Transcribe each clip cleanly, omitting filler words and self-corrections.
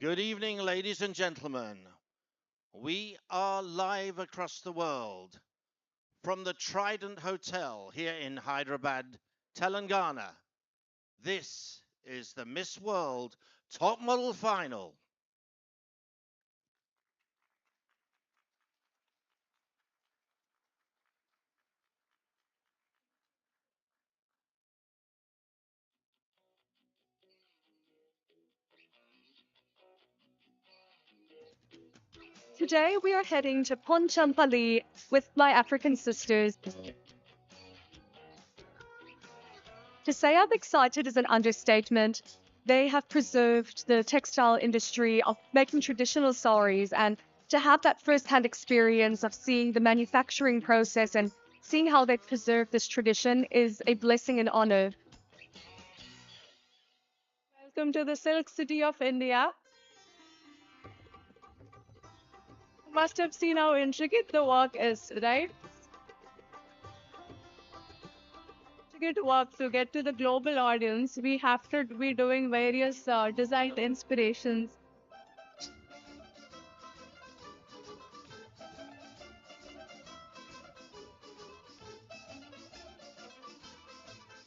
Good evening, ladies and gentlemen. We are live across the world from the Trident Hotel here in Hyderabad, Telangana. This is the Miss World Top Model Final. Today we are heading to Ponchampally with my African sisters. To say I'm excited is an understatement. They have preserved the textile industry of making traditional saris, and to have that first-hand experience of seeing the manufacturing process and seeing how they preserve this tradition is a blessing and honor. Welcome to the Silk City of India. You must have seen how intricate the work is, right? To get work to get to the global audience, we have to be doing various design inspirations.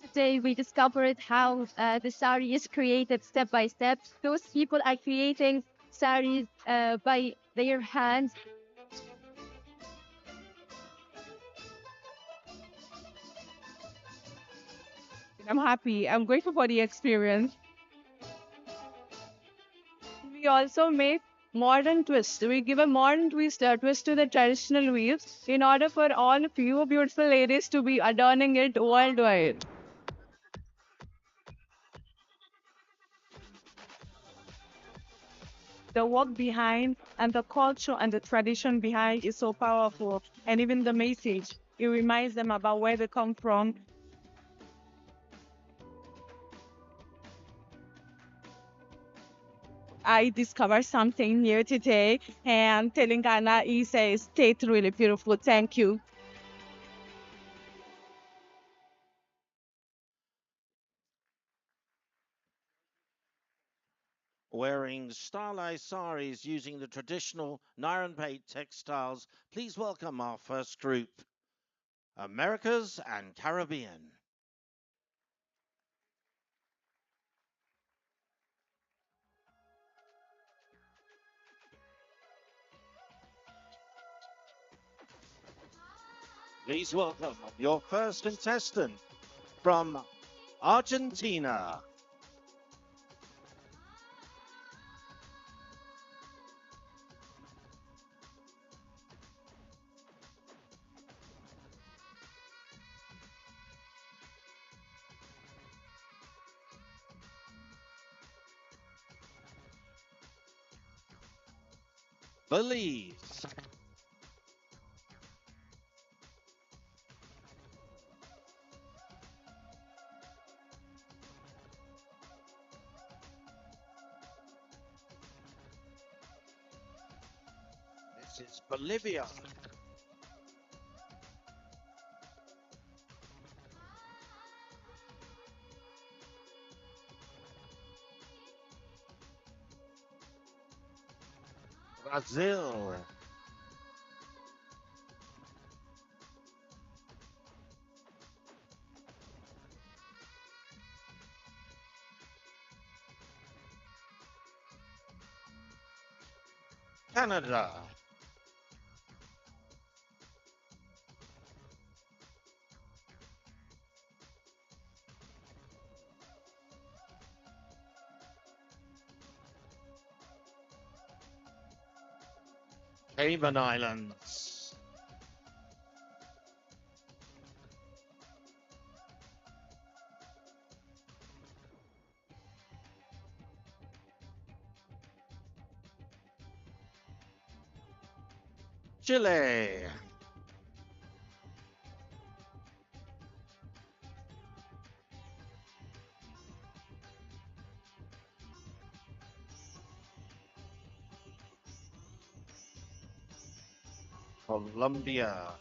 Today, we discovered how the sari is created step by step. Those people are creating saris by their hands. I'm happy. I'm grateful for the experience. We also make modern twists. We give a modern twist to the traditional weaves in order for all of you beautiful ladies to be adorning it worldwide. The work behind and the culture and the tradition behind is so powerful. And even the message, it reminds them about where they come from. I discovered something new today, and Telangana is a state really beautiful. Thank you. Wearing stylized saris using the traditional Narayanpet textiles, please welcome our first group, Americas and Caribbean. Please welcome your first contestant from Argentina. Belize. This is Bolivia. Brazil. Canada. Cayman Islands. Chile. Colombia.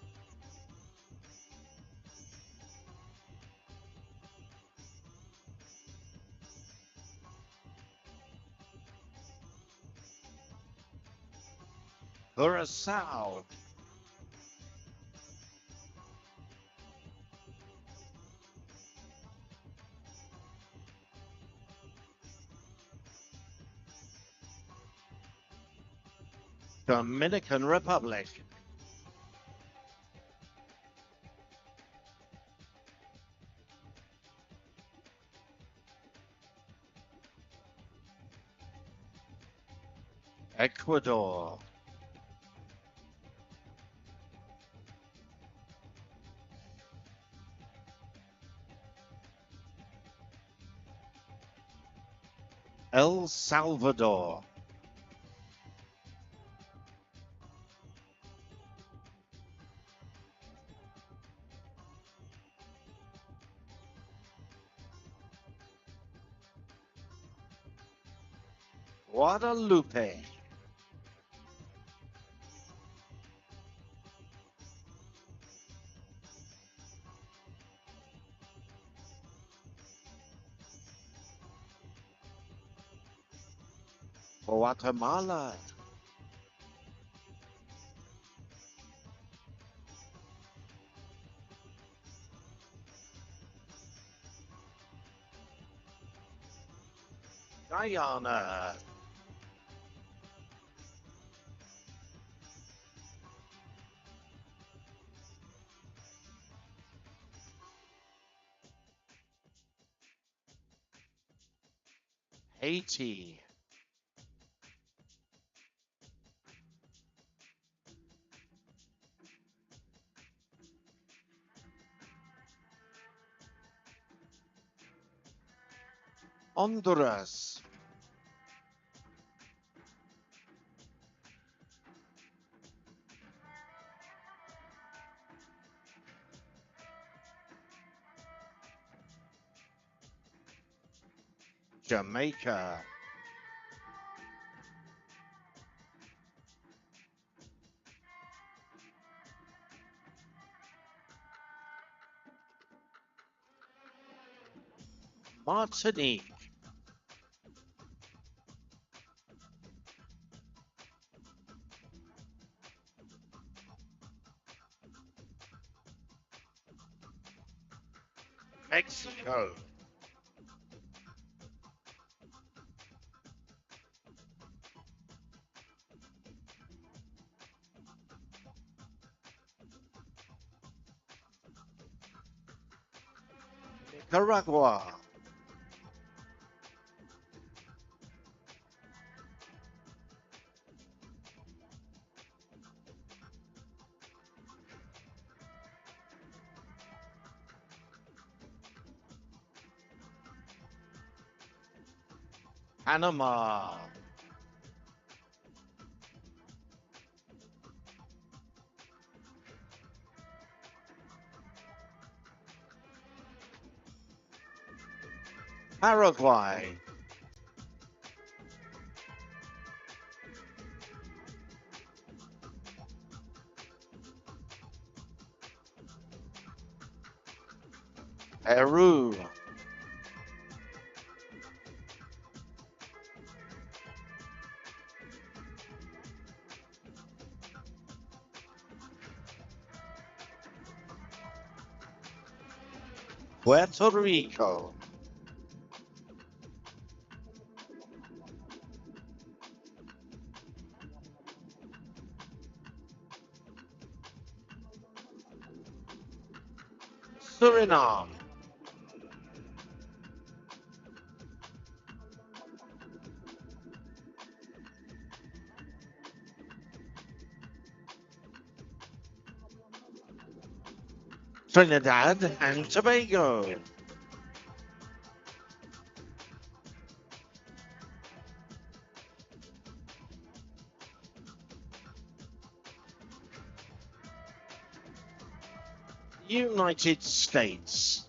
Curacao. Dominican Republic. Ecuador. El Salvador. Guadalupe. Guatemala. Guyana. Haiti. Honduras. Jamaica. Martinique. Mexico. Nicaragua. Panama. Paraguay. Peru. Puerto Rico. Suriname. Trinidad and Tobago. United States.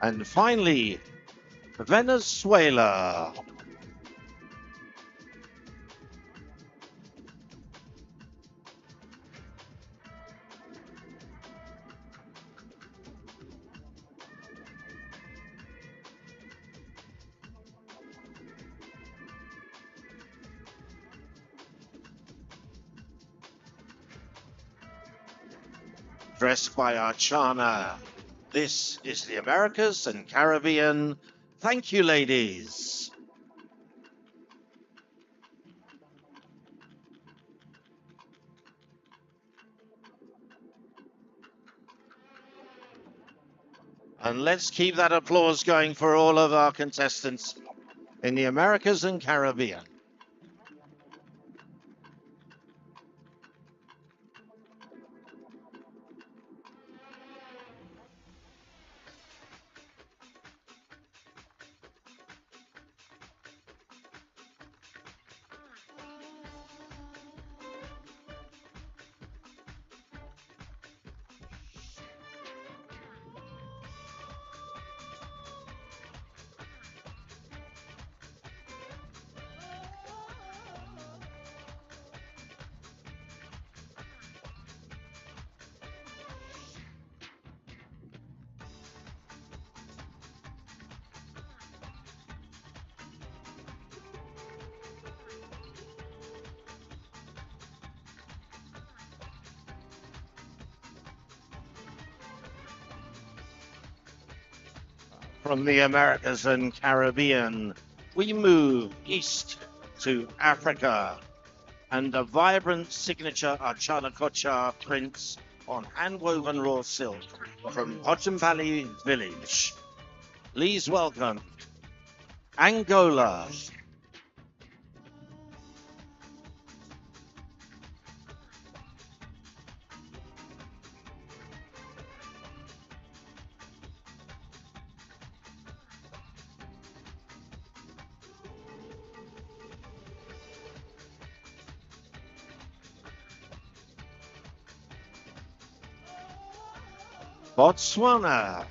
And finally, Venezuela. dressed by Archana. This is the Americas and Caribbean. Thank you, ladies. And let's keep that applause going for all of our contestants in the Americas and Caribbean. From the Americas and Caribbean, we move east to Africa and a vibrant signature Achana Kocha prints on hand-woven raw silk from Potem Valley Village. Please welcome Angola. Botswana.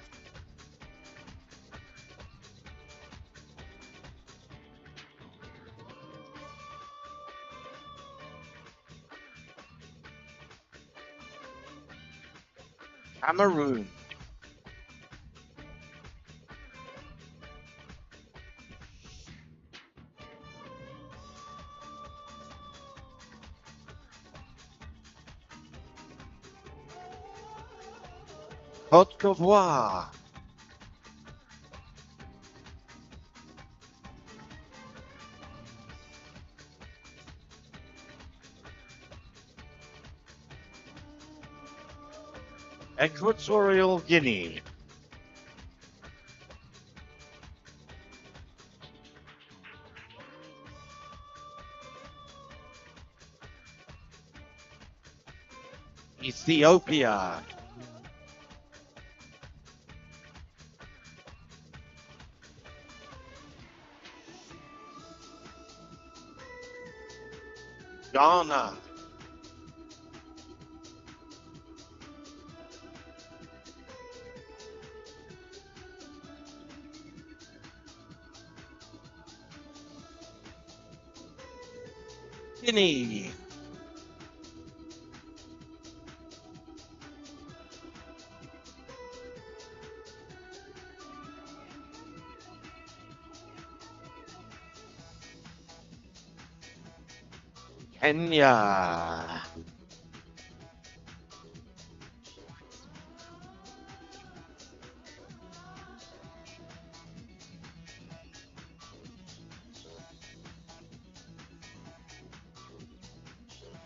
Cameroon. Côte d'Ivoire. Equatorial Guinea. Ethiopia. Ghana. Guinea. Kenya.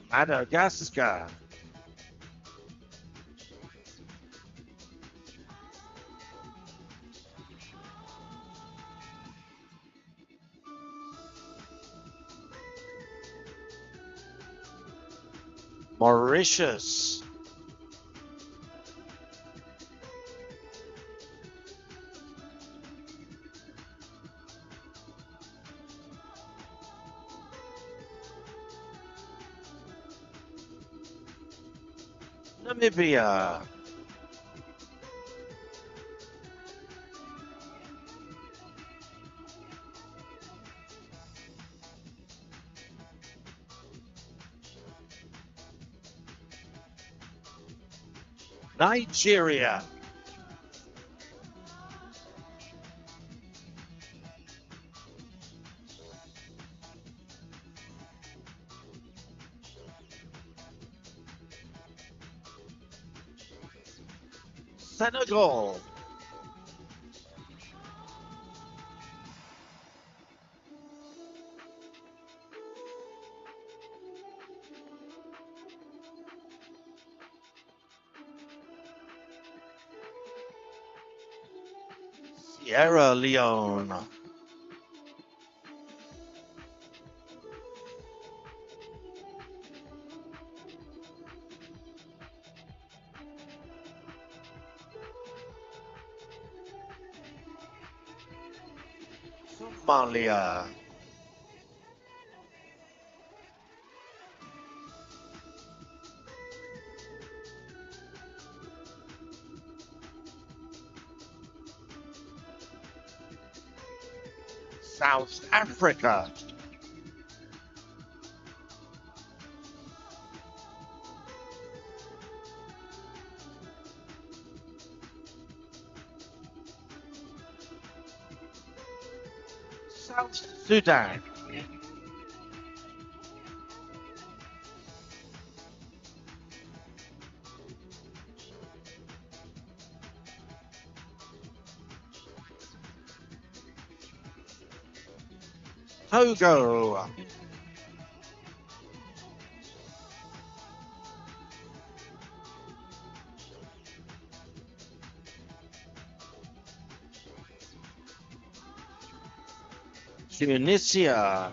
Madagascar. Mauritius. Namibia. Nigeria. Senegal. Sierra Leone. Somalia. South Africa. South Sudan. Togo. Tunisia.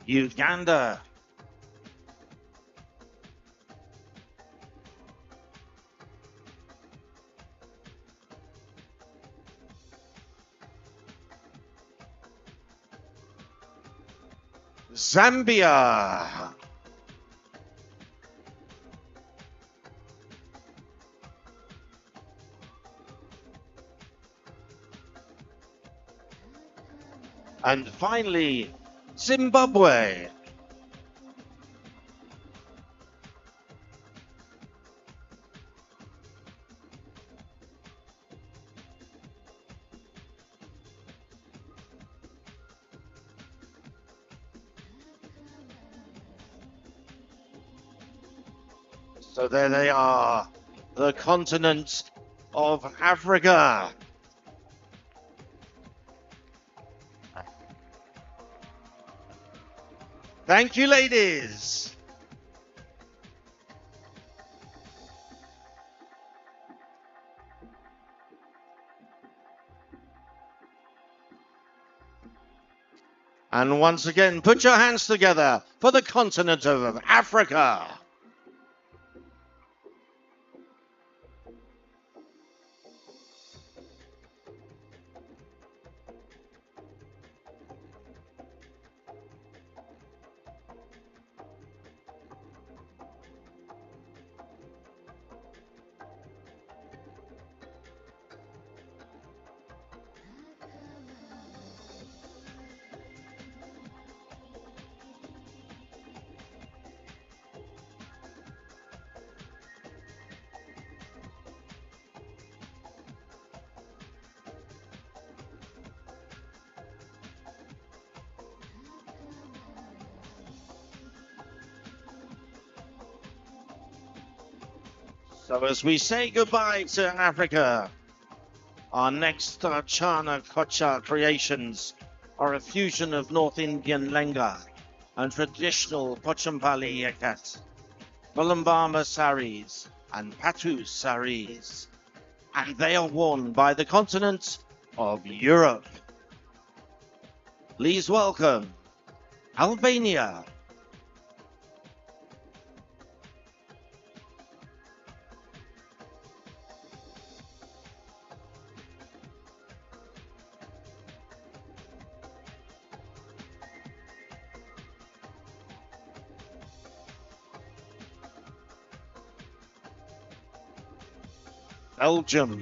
Uganda. Zambia. And finally, Zimbabwe. So there they are, the continent of Africa. Thank you, ladies. And once again, put your hands together for the continent of Africa. So as we say goodbye to Africa, our next Chana Kocha creations are a fusion of North Indian Lenga and traditional Pochampali Yakat, Bulumbama saris and Patu saris, and they are worn by the continent of Europe. Please welcome Albania. Belgium.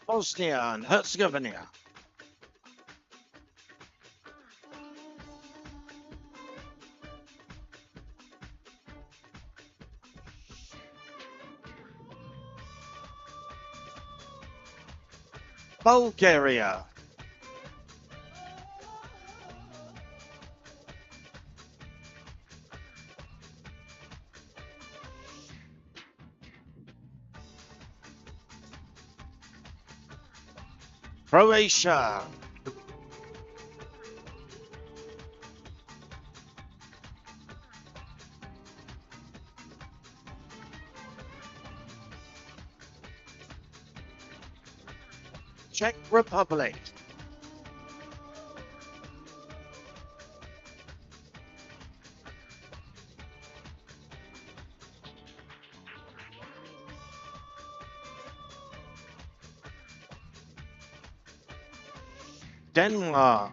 Bosnia and Herzegovina. Bulgaria. Croatia. Czech Republic. Denmark.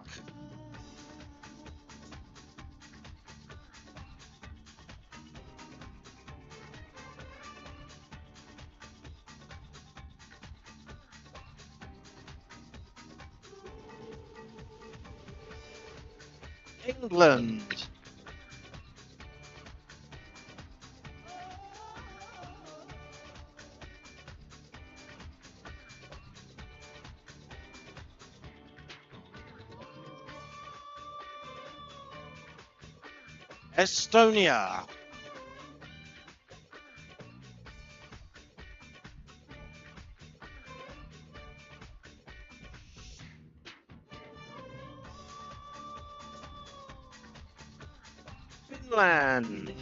England. Estonia. Finland.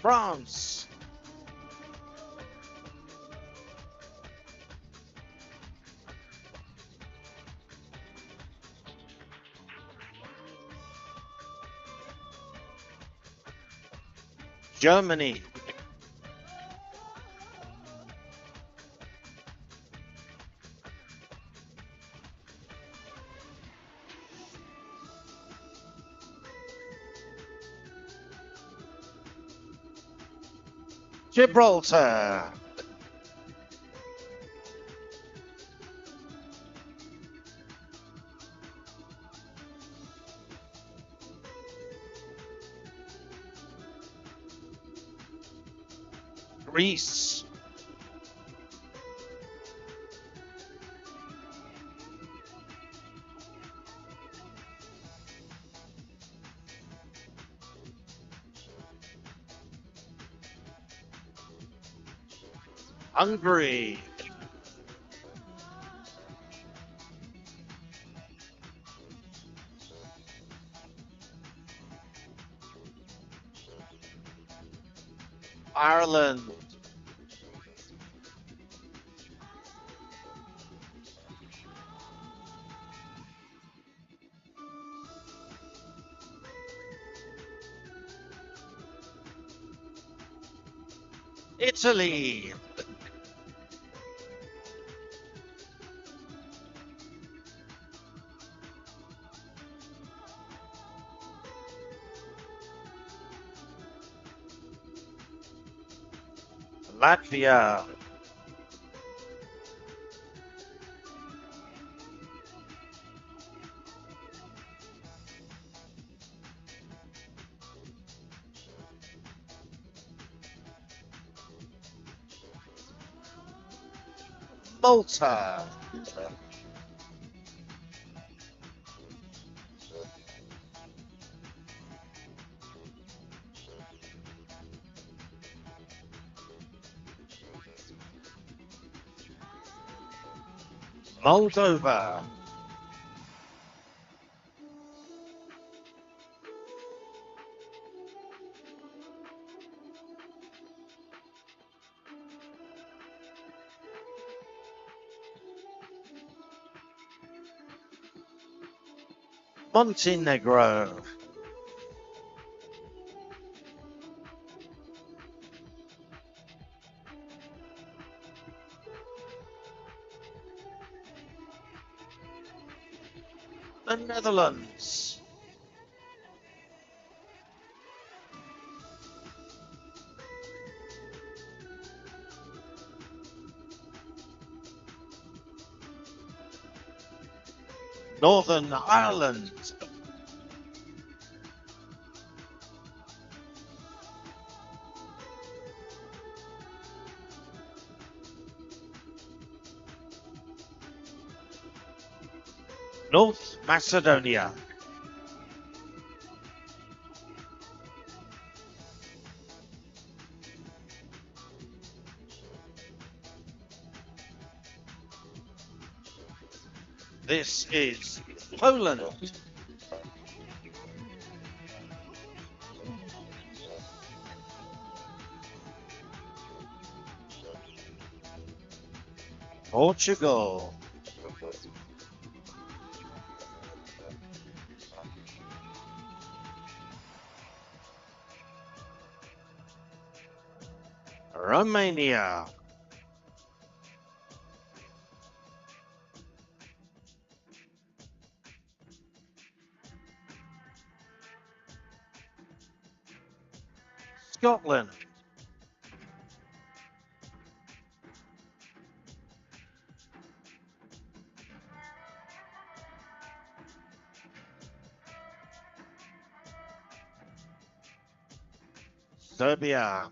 France. Germany. Gibraltar. Greece. Hungary. Ireland. Italy. Latvia. Malta. Moldova. Montenegro. The Netherlands. Northern Ireland. North Macedonia. This is Poland. Portugal. Romania. Scotland. Serbia.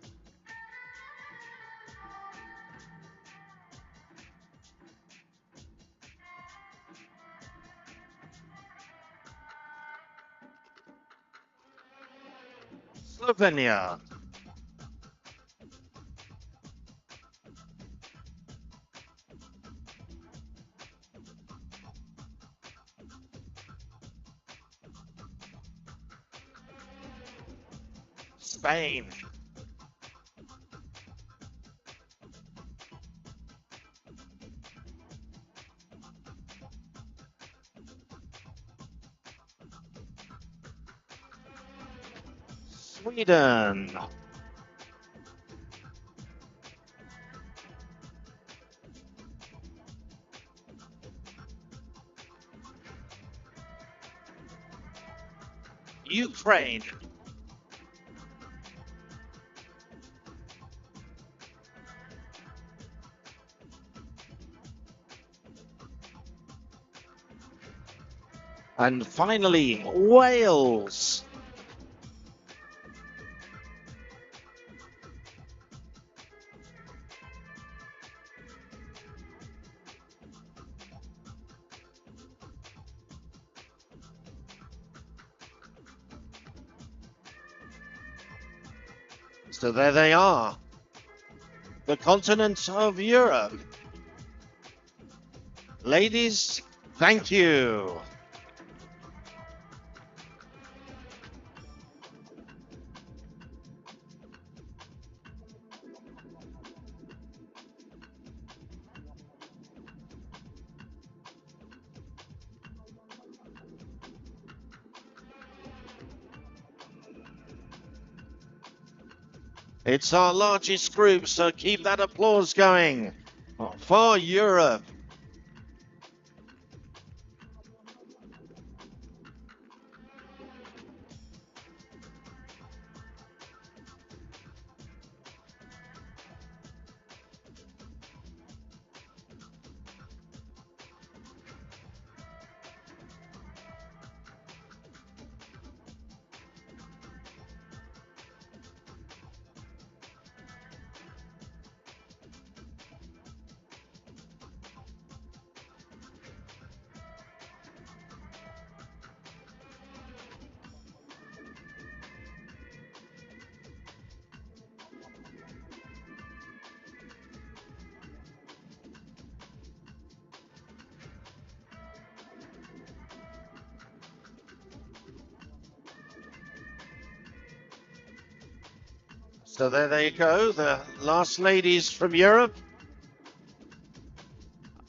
Slovenia. Spain. Sweden. Ukraine. And finally, Wales. So there they are, the continent of Europe. Ladies, thank you. It's our largest group, so keep that applause going for Europe. So there they go, the last ladies from Europe.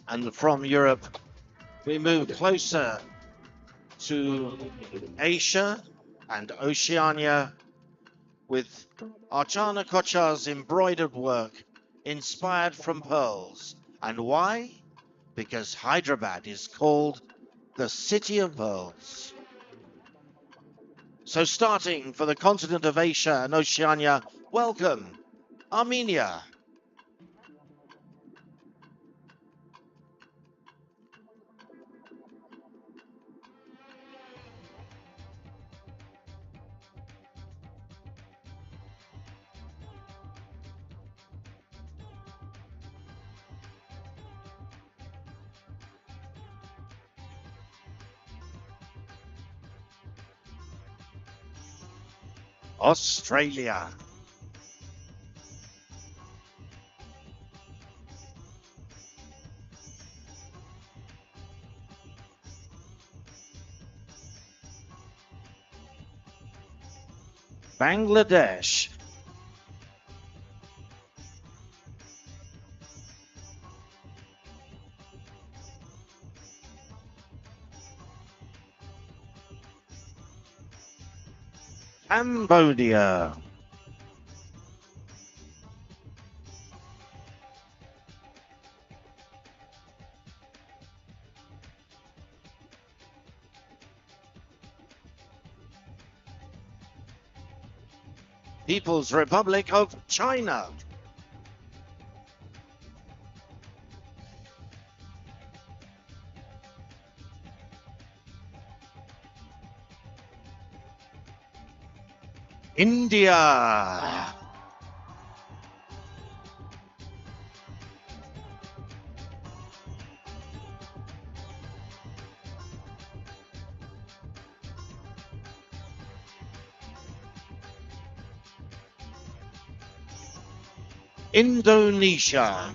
And from Europe, we move closer to Asia and Oceania with Archana Kochar's embroidered work inspired from pearls. And why? Because Hyderabad is called the City of Pearls. So starting for the continent of Asia and Oceania, welcome, Armenia. Australia. Bangladesh. Cambodia. People's Republic of China. India. Indonesia.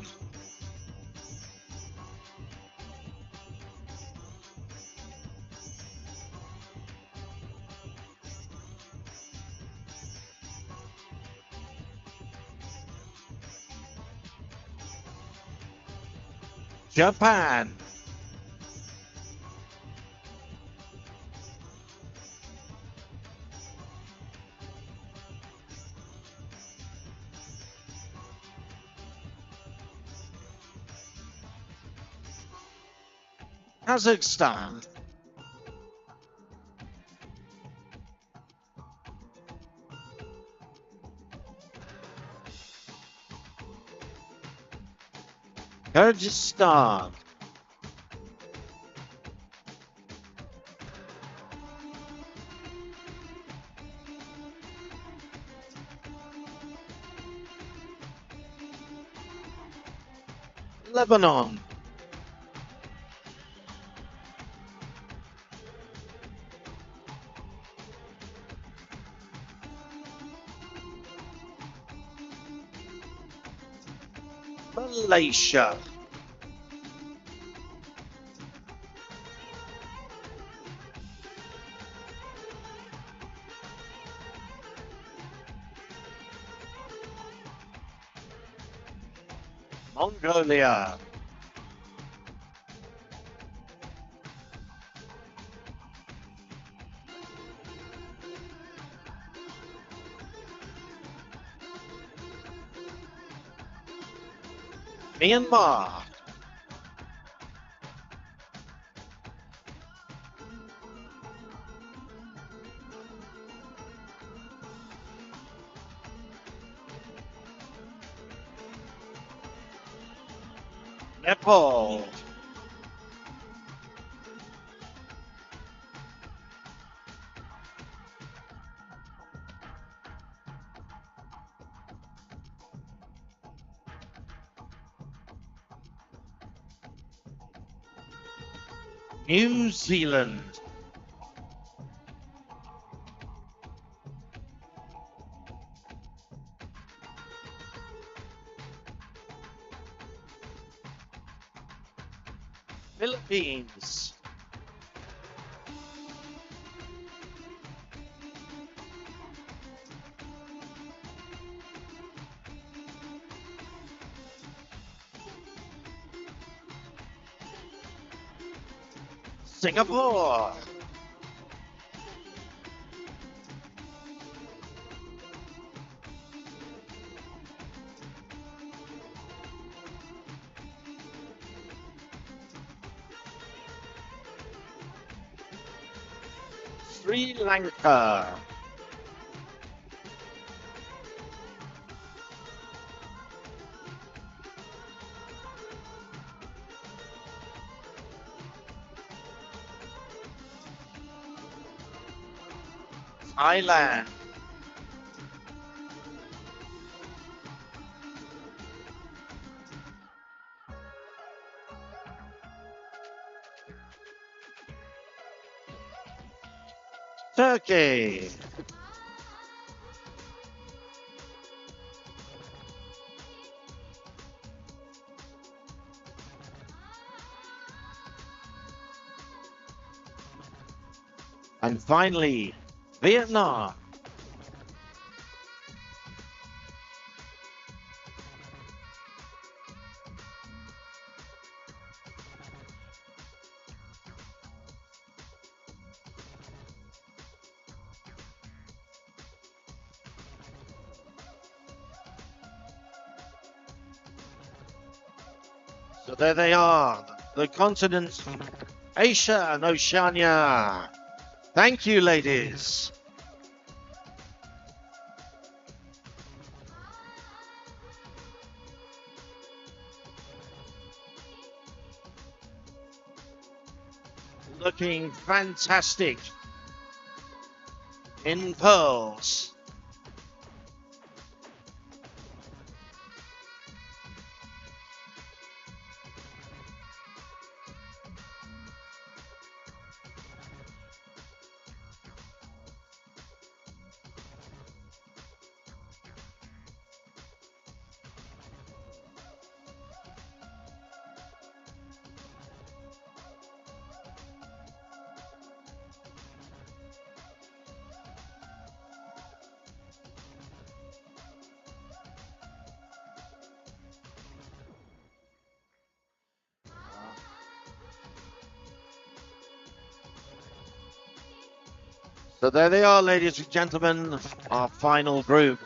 Japan. Kazakhstan. Kyrgyzstan. Lebanon. Malaysia. Mongolia. Myanmar. Nepal. New Zealand. Philippines. Singapore. Sri Lanka. Thailand. Turkey. And finally, Vietnam. So there they are, the continents, Asia and Oceania. Thank you, ladies. Looking fantastic in pearls. So there they are, ladies and gentlemen, our final group.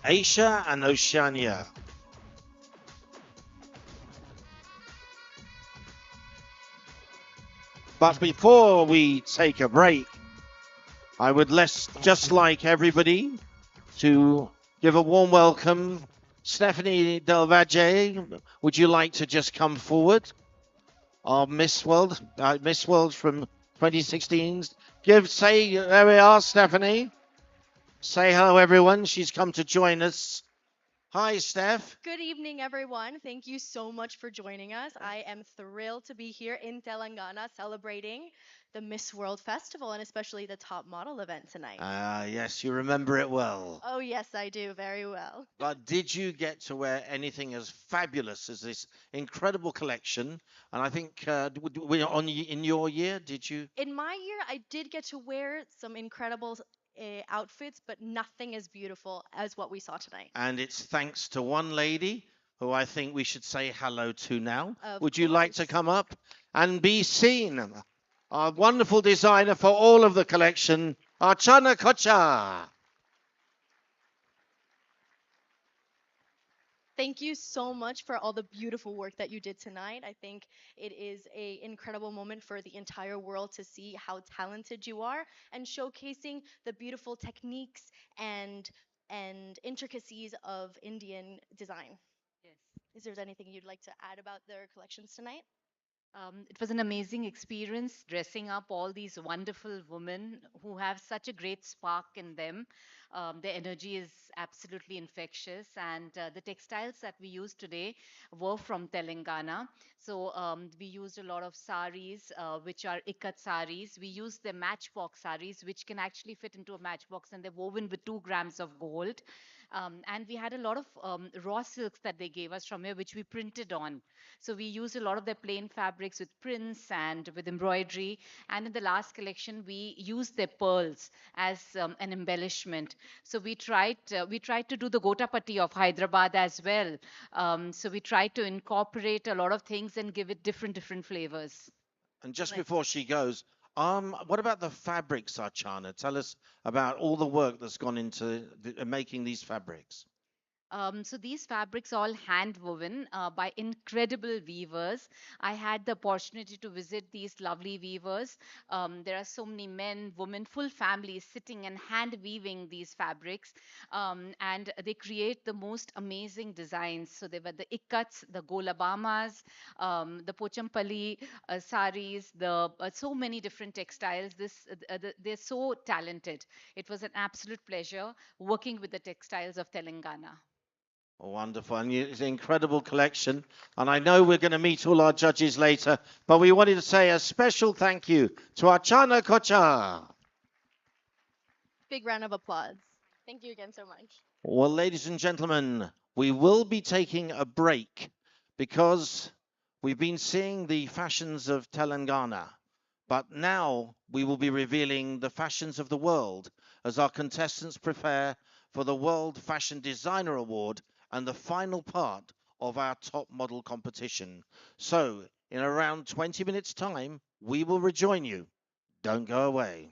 Asia and Oceania. But before we take a break, I would just like everybody to give a warm welcome. Stephanie Del Valle, would you like to just come forward? Our Miss World from 2016. There we are, Stephanie. Say hello, everyone. She's come to join us. Hi, Steph. Good evening, everyone. Thank you so much for joining us. I am thrilled to be here in Telangana celebrating the Miss World Festival and especially the top model event tonight. Yes, you remember it well. Oh, yes, I do very well. But did you get to wear anything as fabulous as this incredible collection? And I think in your year, did you? In my year, I did get to wear some incredible outfits, but nothing as beautiful as what we saw tonight. And it's thanks to one lady who I think we should say hello to now. Of Would you like to course. come up and be seen? Our wonderful designer for all of the collection, Archana Kocha. Thank you so much for all the beautiful work that you did tonight. I think it is an incredible moment for the entire world to see how talented you are and showcasing the beautiful techniques and intricacies of Indian design. Yes. Is there anything you'd like to add about their collections tonight? It was an amazing experience dressing up all these wonderful women who have such a great spark in them. Their energy is absolutely infectious, and the textiles that we used today were from Telangana. So we used a lot of saris, which are ikat saris. We used the matchbox saris, which can actually fit into a matchbox, and they're woven with 2 grams of gold. And we had a lot of raw silks that they gave us from here, which we printed on. So we used a lot of their plain fabrics with prints and with embroidery. And in the last collection, we used their pearls as an embellishment. So we tried to do the Gotapati of Hyderabad as well. So we tried to incorporate a lot of things and give it different flavors. And just Nice. before she goes, what about the fabrics, Archana? Tell us about all the work that's gone into making these fabrics. So these fabrics all hand woven by incredible weavers. I had the opportunity to visit these lovely weavers. There are so many men, women, full families sitting and hand weaving these fabrics, and they create the most amazing designs. So they were the ikats, the golabamas, the pochampali saris, so many different textiles. They're so talented. It was an absolute pleasure working with the textiles of Telangana. Wonderful. And it's an incredible collection. And I know we're going to meet all our judges later, but we wanted to say a special thank you to Archana Kocha. Big round of applause. Thank you again so much. Well, ladies and gentlemen, we will be taking a break because we've been seeing the fashions of Telangana. But now we will be revealing the fashions of the world as our contestants prepare for the World Fashion Designer Award and the final part of our top model competition. So, in around 20 minutes' time, we will rejoin you. Don't go away.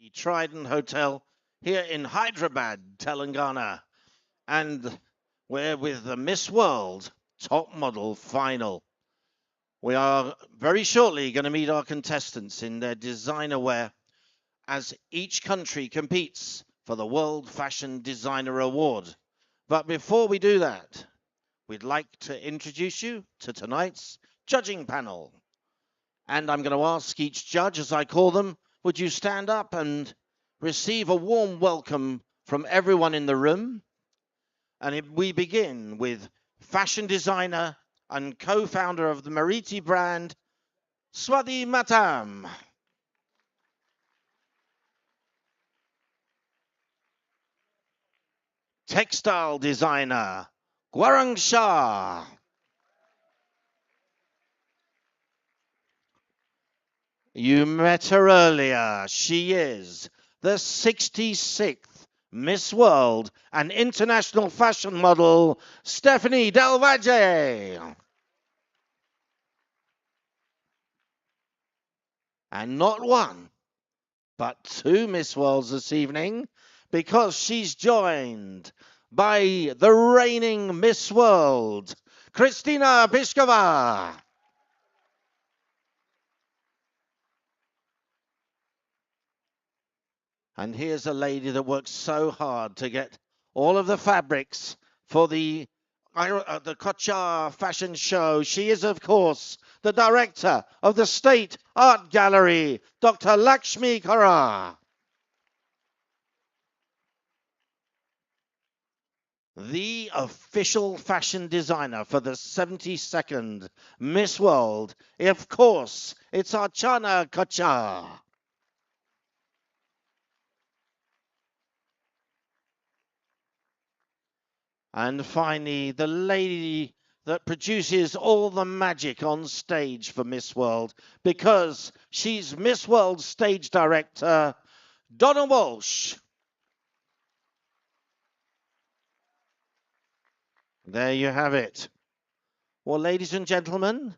the Trident Hotel here in Hyderabad, Telangana. And we're with the Miss World Top Model Final. We are very shortly going to meet our contestants in their designer wear as each country competes for the World Fashion Designer Award. But before we do that, we'd like to introduce you to tonight's judging panel. And I'm going to ask each judge, as I call them, would you stand up and receive a warm welcome from everyone in the room? And we begin with fashion designer and co-founder of the Mariti brand, Swathi Matam. Textile designer, Gwarang Shah. You met her earlier. She is the 66th Miss World and international fashion model, Stephanie Del Valle. And not one, but two Miss Worlds this evening, because she's joined by the reigning Miss World, Kristina Pliskova. And here's a lady that worked so hard to get all of the fabrics for the Kochar fashion show. She is, of course, the director of the State Art Gallery, Dr. Lakshmi Kara. The official fashion designer for the 72nd Miss World. Of course, it's Archana Kochar. And finally, the lady that produces all the magic on stage for Miss World, because she's Miss World stage director, Donna Walsh. There you have it. Well, ladies and gentlemen,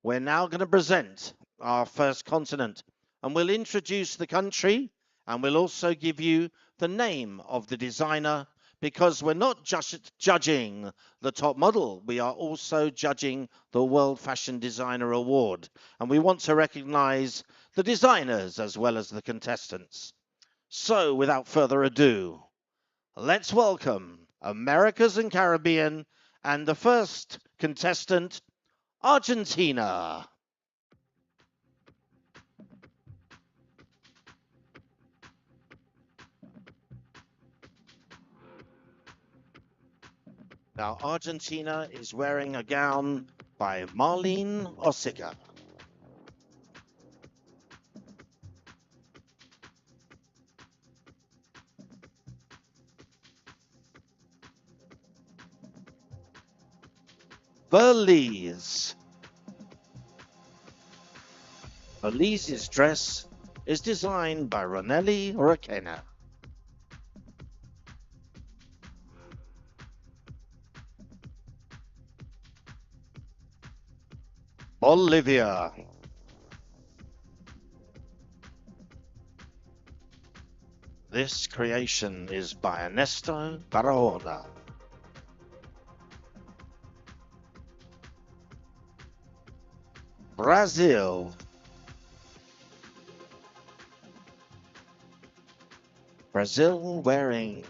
we're now going to present our first continent, and we'll introduce the country, and we'll also give you the name of the designer, because we're not just judging the top model, we are also judging the World Fashion Designer Award. And we want to recognize the designers as well as the contestants. So without further ado, let's welcome Americas and Caribbean and the first contestant, Argentina. Now, Argentina is wearing a gown by Marlene Osica. Belize. Belize's dress is designed by Ronelli Requena. Bolivia. This creation is by Ernesto Barahona. Brazil. Brazil wearing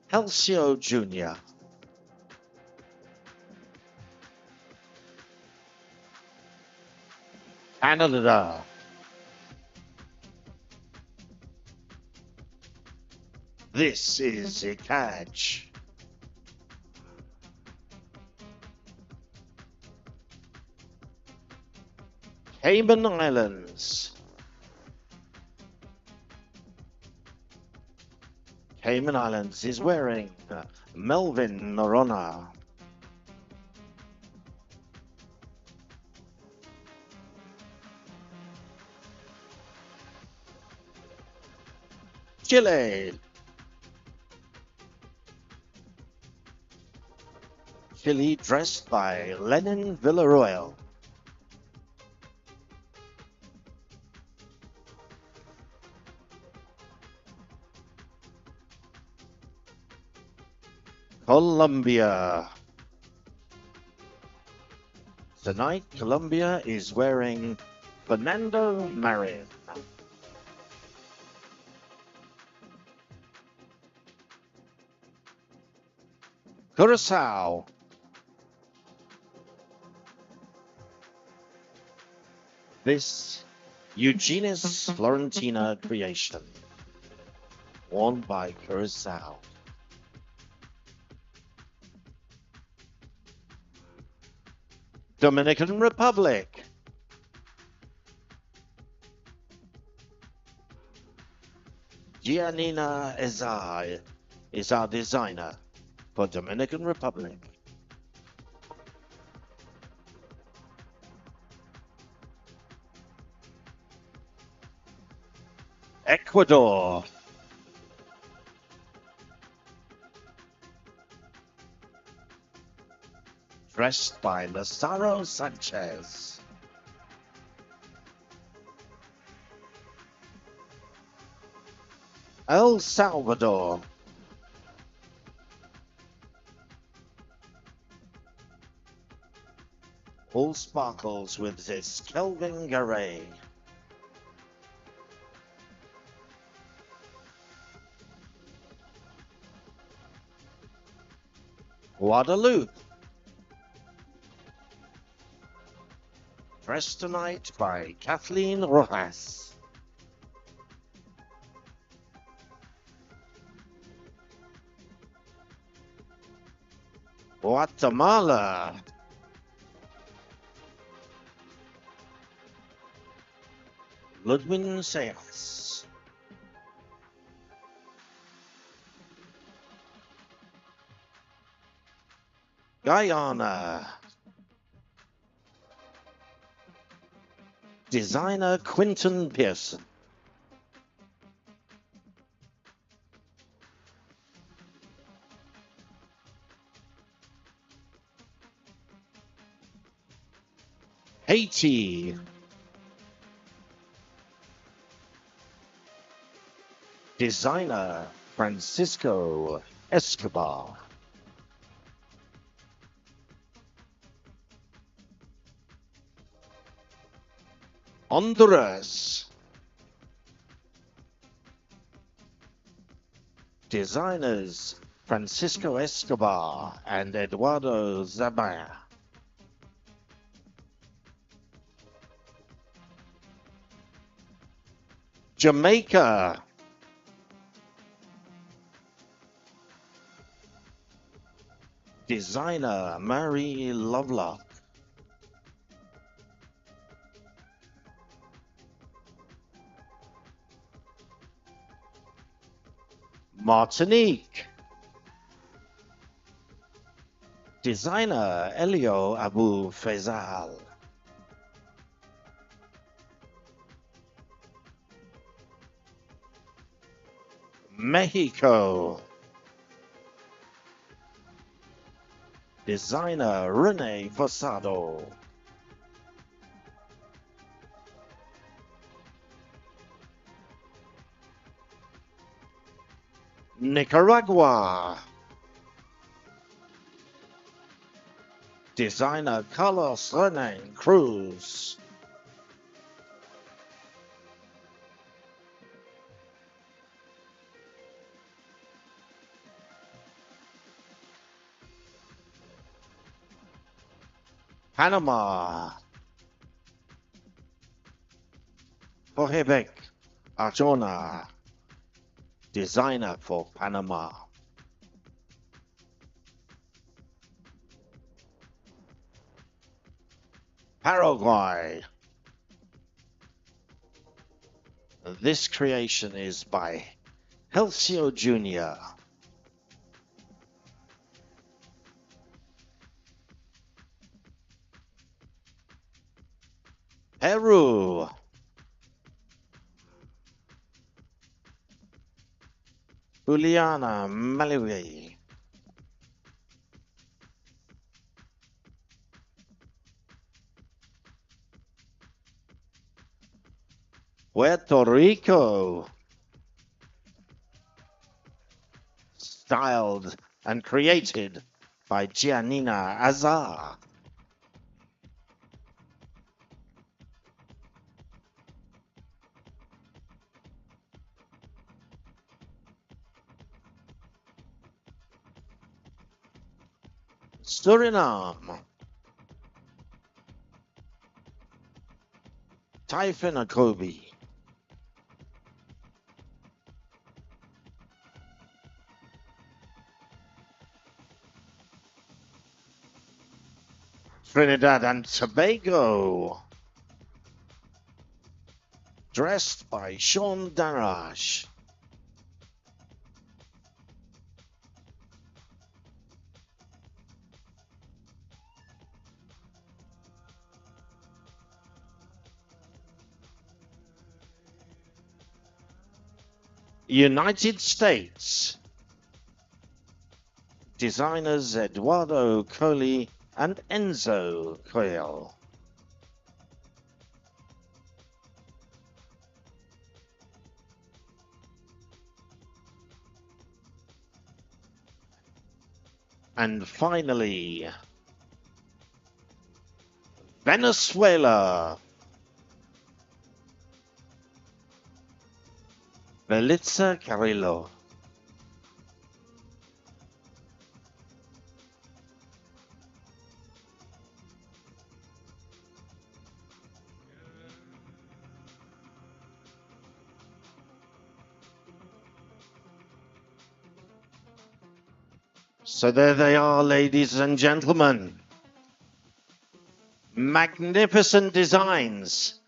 Halcyon Jr. Canada. This is Ikaj. Cayman Islands. Cayman Islands is wearing Melvin Noronha. Chile. Chile dressed by Lenin Villarroel. Colombia. Tonight, Colombia is wearing Fernando Marin. Curacao. This Eugenus Florentina creation, worn by Curacao. Dominican Republic. Giannina Ezai is our designer for Dominican Republic. Ecuador. Dressed by Lazaro Sanchez. El Salvador. All sparkles with this Kelvin Garay. Guadeloupe. Dressed tonight by Kathleen Rojas. Guatemala. Ludwin Seas. Guyana. Designer Quinton Pearson. Haiti. Designer Francisco Escobar. Honduras. Designers Francisco Escobar and Eduardo Zabaya. Jamaica. Designer Mary Lovelock. Martinique. Designer Elio Abu Faisal. Mexico. Designer Rene Fosado. Nicaragua. Designer Carlos Renan Cruz. Panama. Jorgebec Arjona. Designer for Panama. Paraguay. This creation is by Helcio Jr. Peru. Juliana Malawi. Puerto Rico. Styled and created by Giannina Azar. Suriname. Typhon Akobi. Trinidad and Tobago. Dressed by Sean Darash. United States. Designers Eduardo Coley and Enzo Coelho. And finally, Venezuela. Belitza Carrillo. So there they are, ladies and gentlemen. Magnificent designs.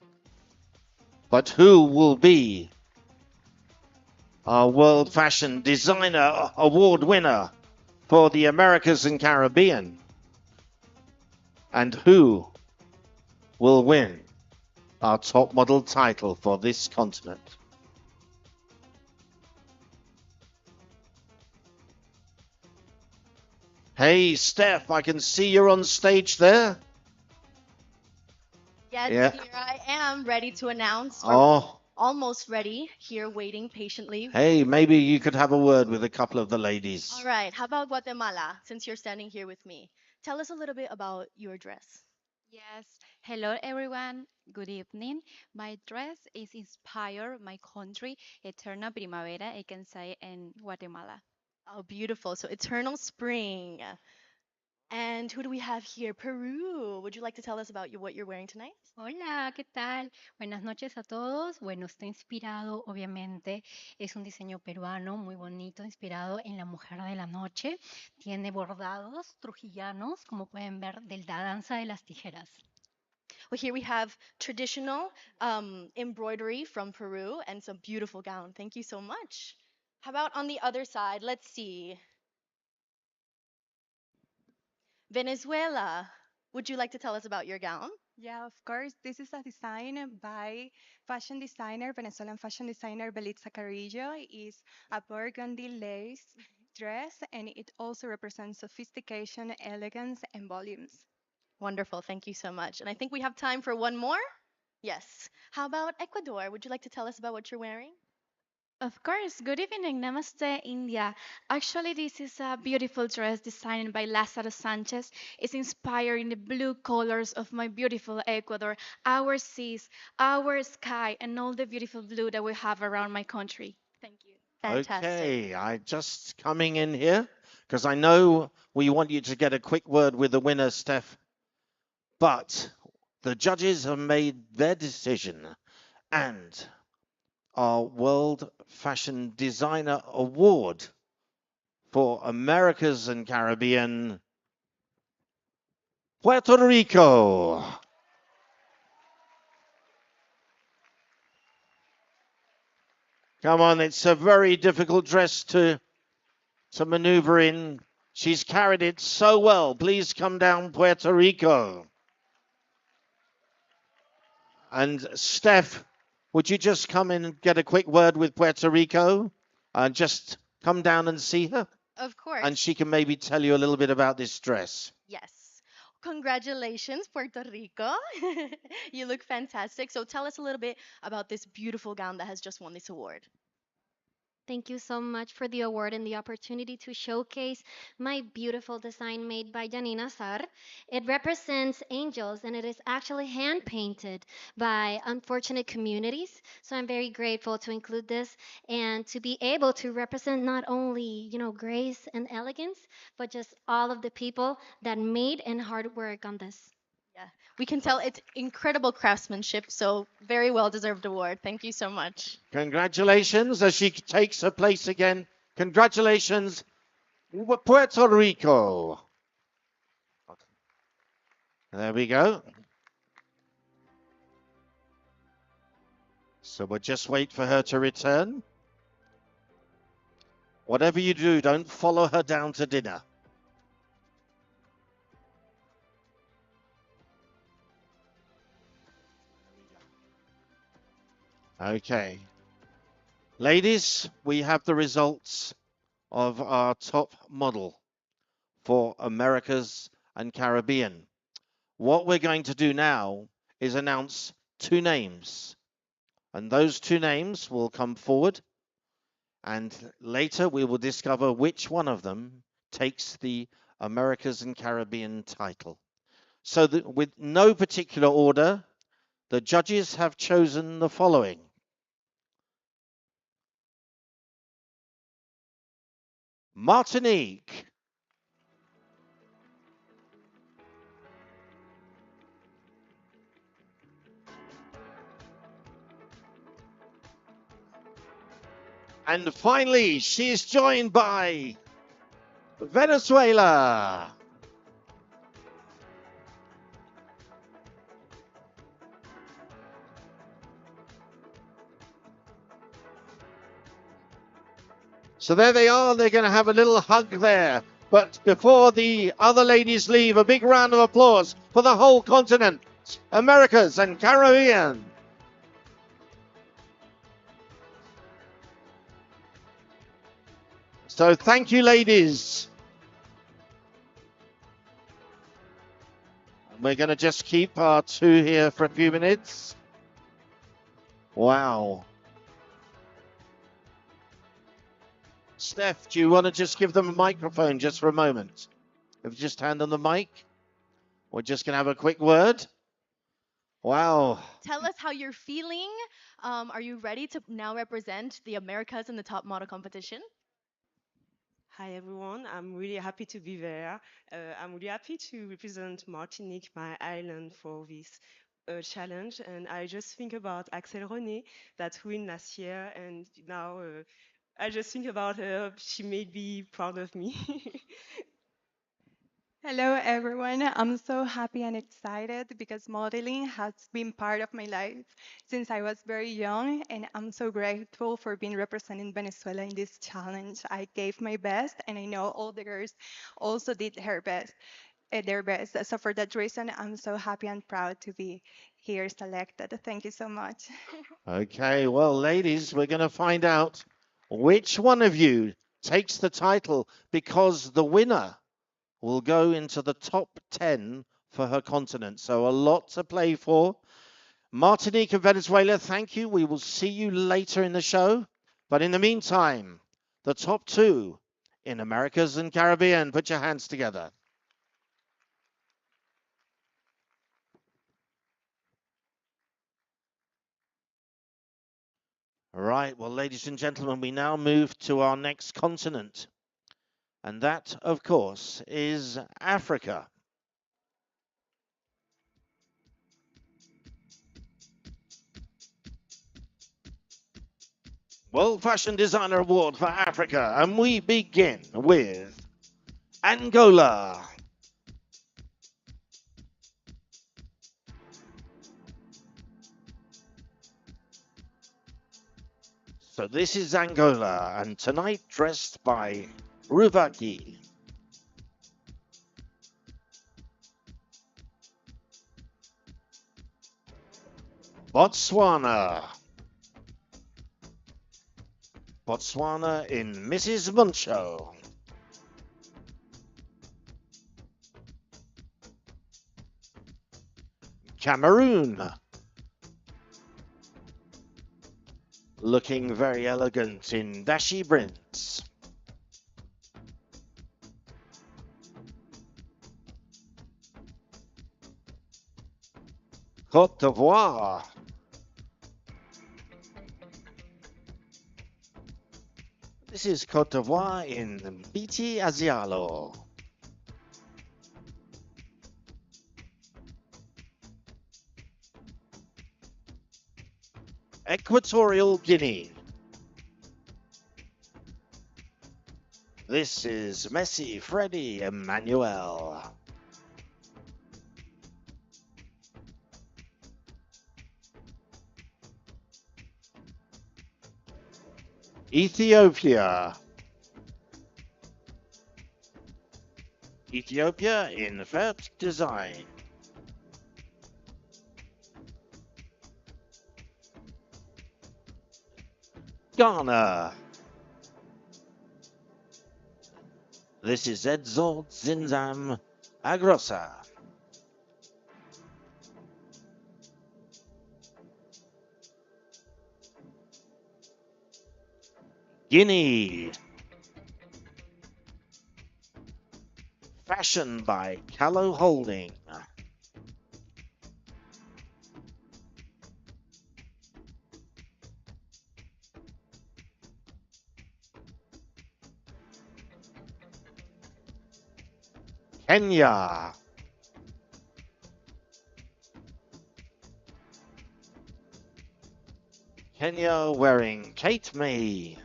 But who will be our World Fashion Designer Award winner for the Americas and Caribbean? And who will win our top model title for this continent? Hey, Steph, I can see you're on stage there. Yes, Yeah. here I am, ready to announce. Or Oh, almost ready, here waiting patiently. hey, maybe you could have a word with a couple of the ladies. All right, how about Guatemala, since you're standing here with me? Tell us a little bit about your dress. Yes. Hello, everyone. Good evening. My dress is inspired my country, Eterna Primavera, I can say in Guatemala. Oh, beautiful. So, Eternal Spring. And who do we have here? Peru. Would you like to tell us about what you're wearing tonight? Hola, ¿qué tal? Buenas noches a todos. Bueno, está inspirado, obviamente, es un diseño peruano muy bonito, inspirado en la mujer de la noche. Tiene bordados trujillanos, como pueden ver, de la danza de las tijeras. Well, here we have traditional embroidery from Peru and some beautiful gown. Thank you so much. How about on the other side? Let's see. Venezuela. Would you like to tell us about your gown? Yeah, of course. This is a design by fashion designer, Venezuelan fashion designer Belitza Carrillo. It's a burgundy lace dress, and it also represents sophistication, elegance, and volumes. Wonderful. Thank you so much. And I think we have time for one more. Yes. How about Ecuador? Would you like to tell us about what you're wearing? Of course. Good evening. Namaste, India. Actually, this is a beautiful dress designed by Lázaro Sanchez. It's inspired in the blue colors of my beautiful Ecuador, our seas, our sky, and all the beautiful blue that we have around my country. Thank you. Fantastic. Okay, I just coming in here because I know we want you to get a quick word with the winner, Steph. But the judges have made their decision, and our World Fashion Designer Award for Americas and Caribbean, Puerto Rico. Come on, it's a very difficult dress to maneuver in. She's carried it so well. Please come down, Puerto Rico. And Steph, would you just come in and get a quick word with Puerto Rico? And just come down and see her? Of course. And she can maybe tell you a little bit about this dress. Yes. Congratulations, Puerto Rico. You look fantastic. So tell us a little bit about this beautiful gown that has just won this award. Thank you so much for the award and the opportunity to showcase my beautiful design made by Janina Sar. It represents angels and it is actually hand painted by unfortunate communities. So I'm very grateful to include this and to be able to represent not only, grace and elegance, but just all of the people that made and hard work on this. Yeah, we can tell it's incredible craftsmanship, so very well deserved award. Thank you so much. Congratulations as she takes her place again. Congratulations, Puerto Rico. There we go. So we'll just wait for her to return. Whatever you do, don't follow her down to dinner. Okay. Ladies, we have the results of our top model for Americas and Caribbean. What we're going to do now is announce two names. And those two names will come forward. And later we will discover which one of them takes the Americas and Caribbean title. So that with no particular order, the judges have chosen the following. Martinique. And finally, she is joined by Venezuela. So there they are. They're going to have a little hug there. But before the other ladies leave, a big round of applause for the whole continent, Americas and Caribbean. So thank you, ladies. We're going to just keep our two here for a few minutes. Wow. Steph, do you want to just give them a microphone just for a moment? If you just hand them the mic, we're just going to have a quick word. Wow. Tell us how you're feeling. Are you ready to now represent the Americas in the top model competition? Hi everyone, I'm really happy to be there. I'm really happy to represent Martinique, my island, for this challenge. And I just think about Axel René that won last year, and now I just think about her. She made me proud of me. Hello, everyone. I'm so happy and excited because modeling has been part of my life since I was very young, and I'm so grateful for being representing Venezuela in this challenge. I gave my best, and I know all the girls also did their best. So for that reason, I'm so happy and proud to be here selected. Thank you so much. Okay, well, ladies, we're going to find out which one of you takes the title, because the winner will go into the top 10 for her continent. So a lot to play for. Martinique and Venezuela, thank you. We will see you later in the show. But in the meantime, the top two in Americas and Caribbean, put your hands together. All right, well, ladies and gentlemen, we now move to our next continent. And that, of course, is Africa. World Fashion Designer Award for Africa. And we begin with Angola. So this is Angola, and tonight dressed by Ruvaki. Botswana. Botswana in Mrs. Muncho. Cameroon. looking very elegant in dashy prints. Côte d'Ivoire. This is Côte d'Ivoire in BT Asialo. Equatorial Guinea. This is Messi, Freddy, Emmanuel. Ethiopia. Ethiopia in Vert design. Ghana. This is Edzord Zinzam Agrosa. Guinea. Fashioned by Callow Holding. Kenya. Kenya wearing Kate May.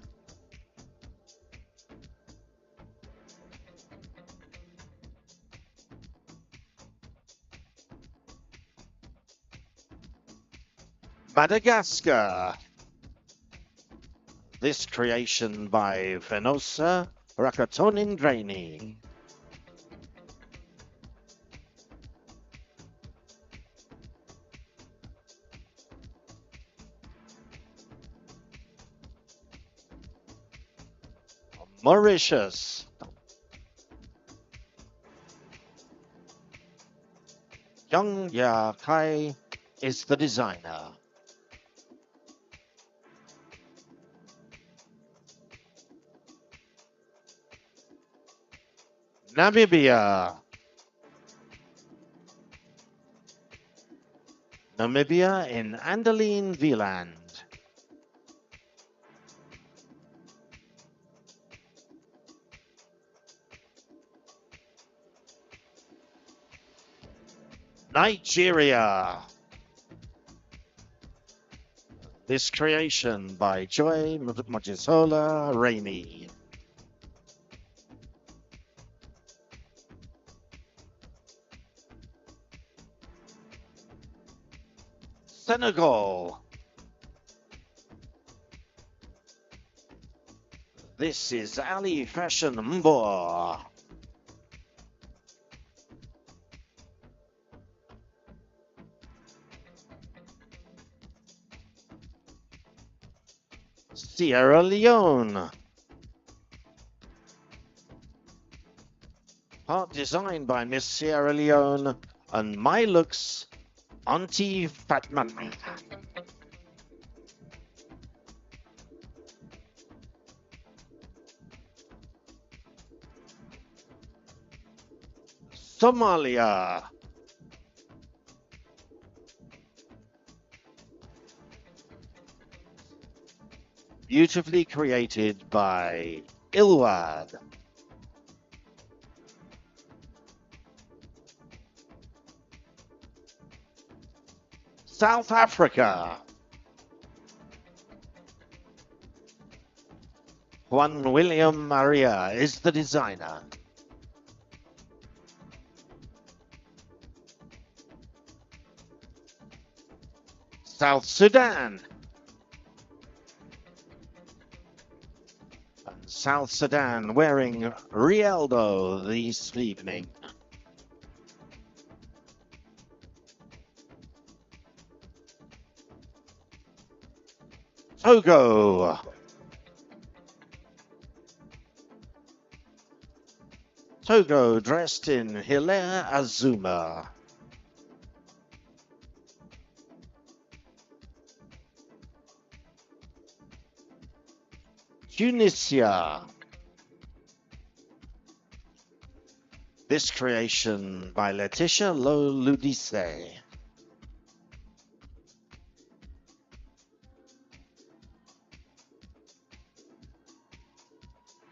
Madagascar. This creation by Venosa Rakatonindraini. Mauritius. Young Ya Kai is the designer. Namibia. Namibia in Andaline Wieland. Nigeria. This creation by Joy Mojisola Raimi. Senegal. This is Ali Fashion Mbo. Sierra Leone. Art designed by Miss Sierra Leone and My Looks Auntie Fatma. Somalia. Beautifully created by Ilwad. South Africa. Juan William Maria is the designer. South Sudan. And South Sudan wearing Rialdo this evening. Togo. Togo dressed in Hilaire Azuma. Tunisia. This creation by Letitia Loludice.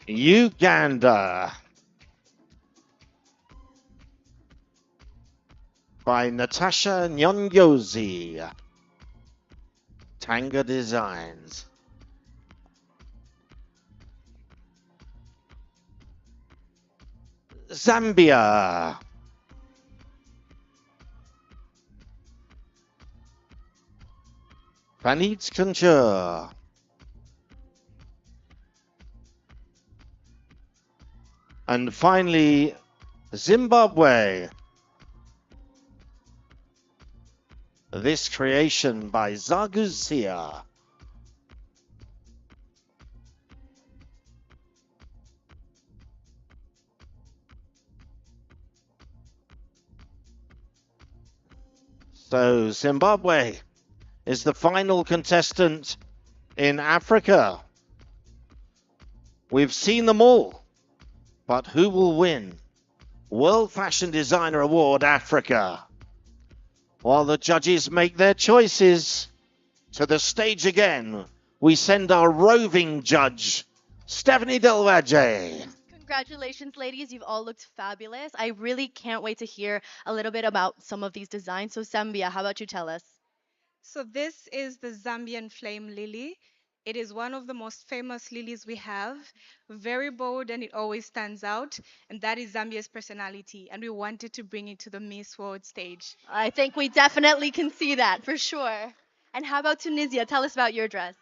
Uganda by Natasha Nyonyozi. Tanga Designs. Zambia Panit Couture. And finally, Zimbabwe. This creation by Zagusia. So Zimbabwe is the final contestant in Africa. We've seen them all, but who will win? World Fashion Designer Award Africa. While the judges make their choices, to the stage again, we send our roving judge, Stephanie Del Valle. Congratulations, ladies. You've all looked fabulous. I really can't wait to hear a little bit about some of these designs. So, Zambia, how about you tell us? So this is the Zambian flame lily. It is one of the most famous lilies we have. Very bold and it always stands out. And that is Zambia's personality. And we wanted to bring it to the Miss World stage. I think we definitely can see that for sure. And how about Tunisia? Tell us about your dress.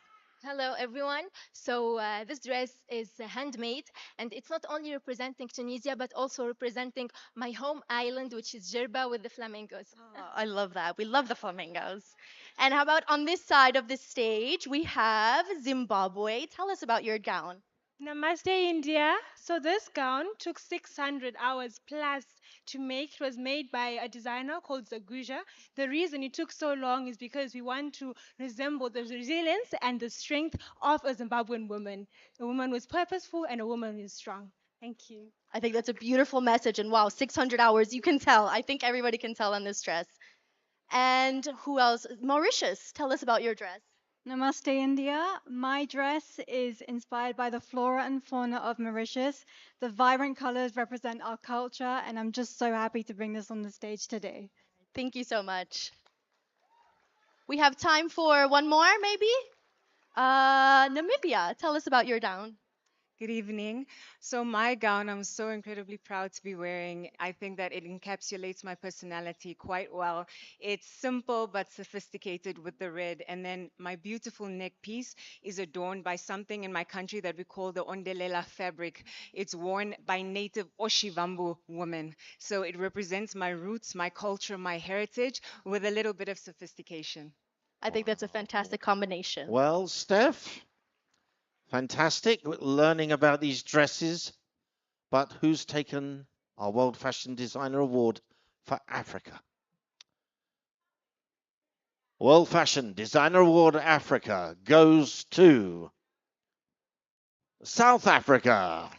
Hello, everyone. So, this dress is handmade, and it's not only representing Tunisia, but also representing my home island, which is Jerba with the flamingos. Oh, I love that. We love the flamingos. And how about on this side of the stage, we have Zimbabwe. Tell us about your gown. Namaste, India. So this gown took 600 hours plus to make. It was made by a designer called Zaguja. The reason it took so long is because we want to resemble the resilience and the strength of a Zimbabwean woman. A woman who's purposeful and a woman who's strong. Thank you. I think that's a beautiful message. And wow, 600 hours, you can tell. I think everybody can tell on this dress. And who else? Mauritius, tell us about your dress. Namaste, India. My dress is inspired by the flora and fauna of Mauritius. The vibrant colors represent our culture, and I'm just so happy to bring this on the stage today. Thank you so much. We have time for one more, maybe? Namibia, tell us about your gown. Good evening. So my gown, I'm so incredibly proud to be wearing. I think that it encapsulates my personality quite well. It's simple but sophisticated with the red. And then my beautiful neck piece is adorned by something in my country that we call the Ondelela fabric. It's worn by native Oshivambu women. So it represents my roots, my culture, my heritage with a little bit of sophistication. I think that's a fantastic combination. Well, Steph, fantastic learning about these dresses, but who's taken our World Fashion Designer Award for Africa? World Fashion Designer Award Africa goes to South Africa.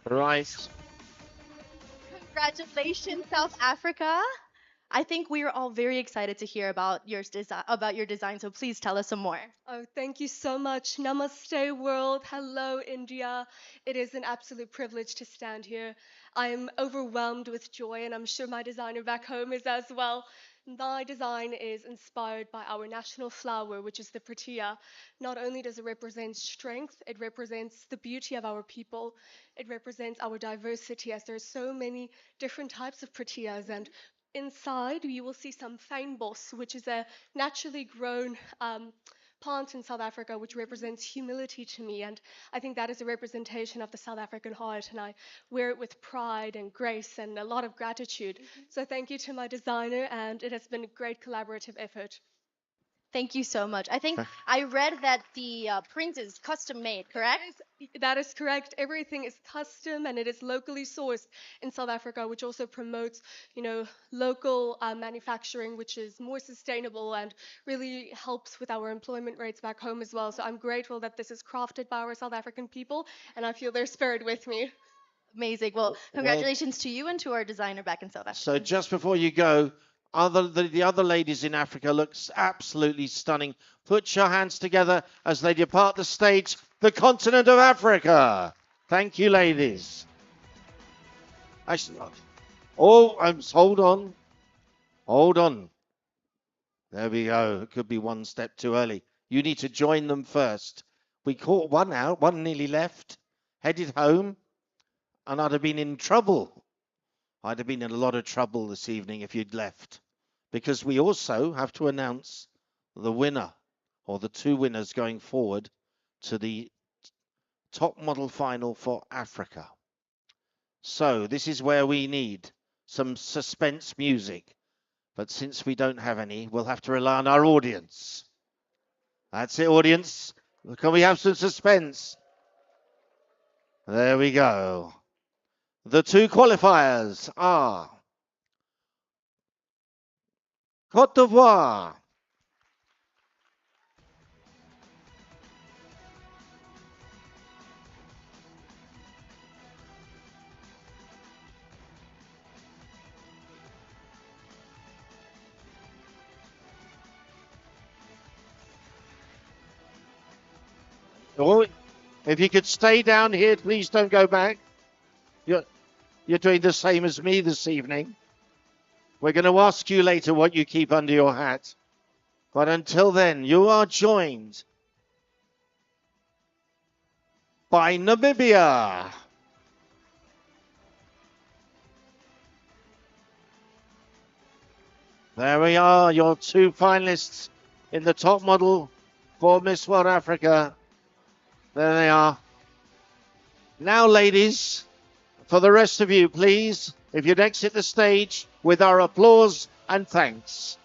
Right. Congratulations, South Africa. I think we are all very excited to hear about your design, so please tell us some more. Oh, thank you so much. Namaste, world. Hello, India. It is an absolute privilege to stand here. I am overwhelmed with joy, and I'm sure my designer back home is as well. My design is inspired by our national flower, which is the protea. Not only does it represent strength, it represents the beauty of our people. It represents our diversity, as there are so many different types of proteas. And inside, you will see some fynbos, which is a naturally grown plant in South Africa, which represents humility to me. And I think that is a representation of the South African heart. And I wear it with pride and grace and a lot of gratitude. So thank you to my designer, and it has been a great collaborative effort. Thank you so much. I think I read that the print is custom made, correct? That is correct. Everything is custom and it is locally sourced in South Africa, which also promotes, local manufacturing, which is more sustainable and really helps with our employment rates back home as well. So I'm grateful that this is crafted by our South African people, and I feel their spirit with me. Amazing. Well, congratulations to you and to our designer back in South Africa. So just before you go, the other ladies in Africa looks absolutely stunning. Put your hands together as they depart the stage, the continent of Africa. Thank you, ladies. Actually, hold on. Hold on. There we go. It could be one step too early. You need to join them first. We caught one out. One nearly left, headed home, and I'd have been in trouble. I'd have been in a lot of trouble this evening if you'd left, because we also have to announce the winner or the two winners going forward to the top model final for Africa. So this is where we need some suspense music, but since we don't have any, we'll have to rely on our audience. That's it, audience. Can we have some suspense? There we go. The two qualifiers are Côte d'Ivoire Oh, if you could stay down here, please don't go back. You're doing the same as me this evening. We're going to ask you later what you keep under your hat. But until then, you are joined by Namibia. There we are, your two finalists in the top model for Miss World Africa. There they are. Now, ladies, for the rest of you, please, if you'd exit the stage with our applause and thanks.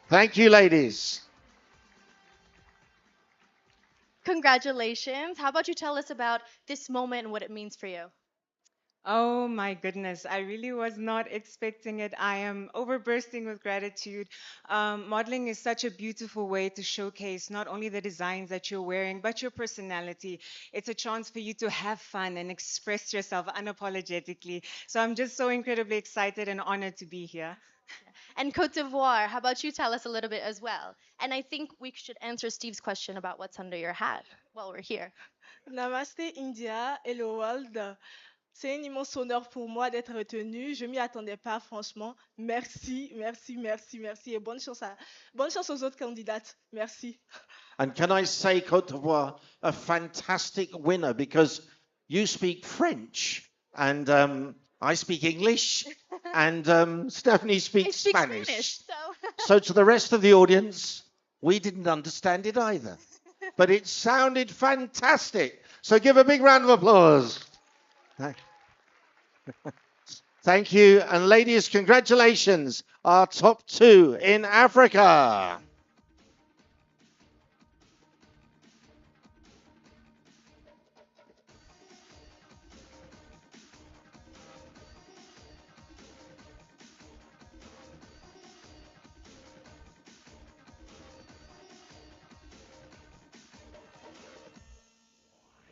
Thank you, ladies. Congratulations. How about you tell us about this moment and what it means for you? Oh my goodness, I really was not expecting it. I am overbursting with gratitude. Modeling is such a beautiful way to showcase not only the designs that you're wearing, but your personality. It's a chance for you to have fun and express yourself unapologetically. So I'm just so incredibly excited and honored to be here. And Côte d'Ivoire, how about you tell us a little bit as well? And I think we should answer Steve's question about what's under your hat while we're here. Namaste India, hello world. C'est un immense honneur pour moi d'être retenue. Je m'y attendais pas, franchement. Merci, merci, merci, merci. Et bonne chance aux autres candidates. Merci. And can I say, Côte d'Ivoire, a fantastic winner, because you speak French and I speak English and Stephanie speaks Spanish. So to the rest of the audience, we didn't understand it either. But it sounded fantastic. So give a big round of applause. Thank you. And ladies, congratulations, our top two in Africa.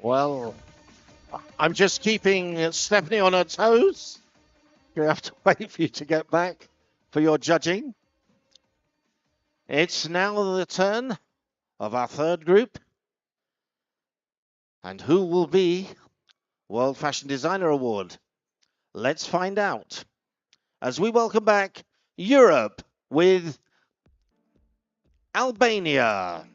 Well, I'm just keeping Stephanie on her toes. You have to wait for you to get back for your judging. It's now the turn of our third group. And who will be World Fashion Designer Award? Let's find out as we welcome back Europe with Albania.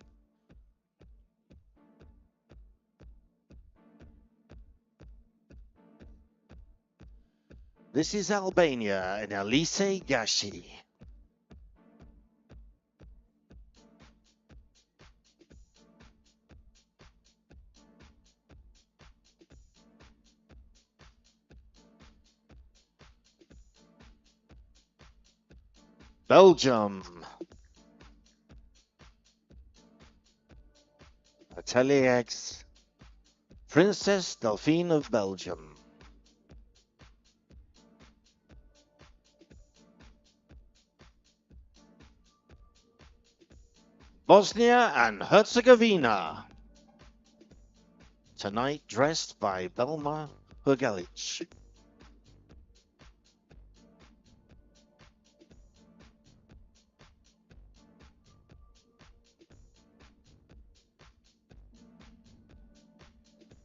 This is Albania and Elise Gashi. Belgium. Atelier X. Princess Delphine of Belgium. Bosnia and Herzegovina. Tonight dressed by Belma Hurgalic.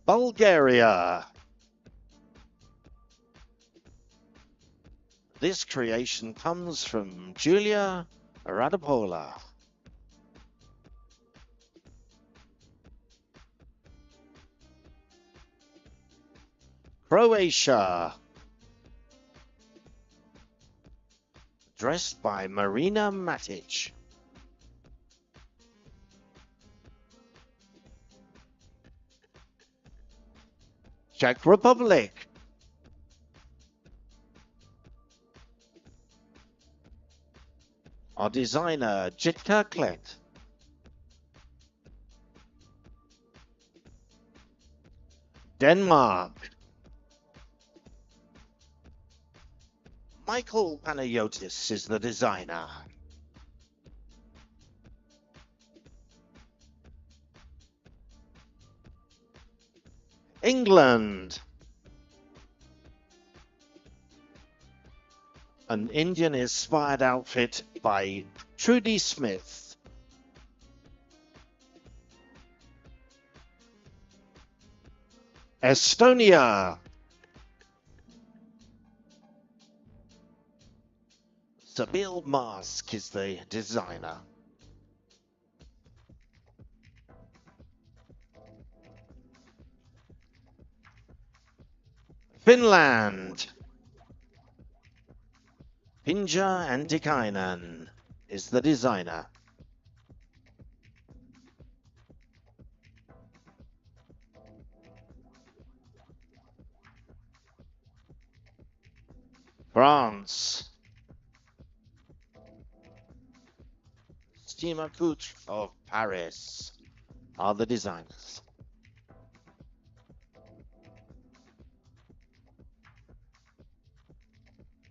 Bulgaria. This creation comes from Julia Radapola. Croatia. Dressed by Marina Matic. Czech Republic. Our designer, Jitka Klet. Denmark. Michael Panayotis is the designer. England. An Indian-inspired outfit by Trudy Smith. Estonia. Sabil Mask is the designer. Finland. Pinja Antikainen is the designer. France. Stima Coutre of Paris are the designers.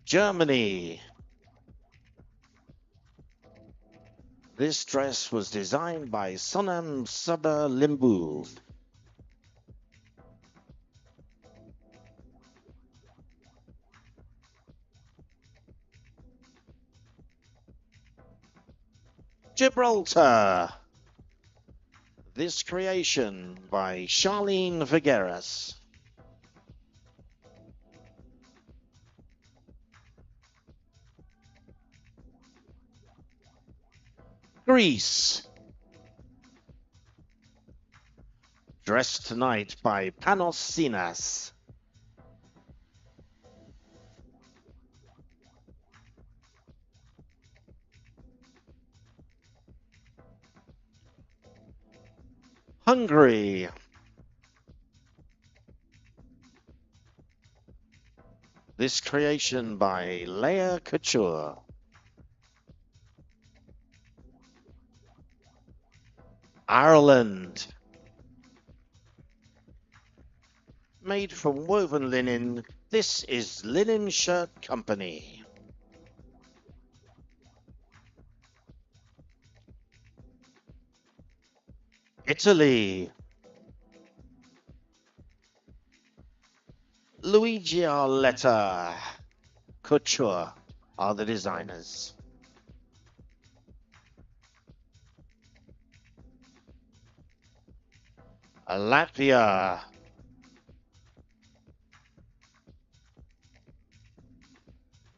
Germany. This dress was designed by Sonam Sabah Limbu. Gibraltar. This creation by Charlene Figueras. Greece. Dressed tonight by Panos Sinas. Hungary. This creation by Leia Couture. Ireland. Made from woven linen, this is Linen Shirt Company. Italy. Luigi Arletta Couture are the designers. Latvia.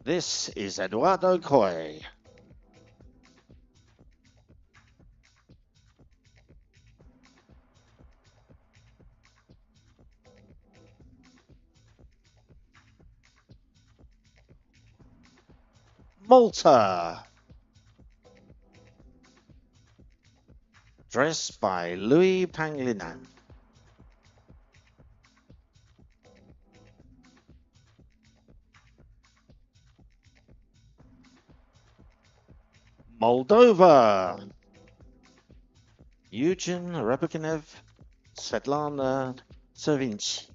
This is Eduardo Coy. Malta. Dressed by Louis Panglinan. Moldova. Eugen Rebekinev, Svetlana Savinci.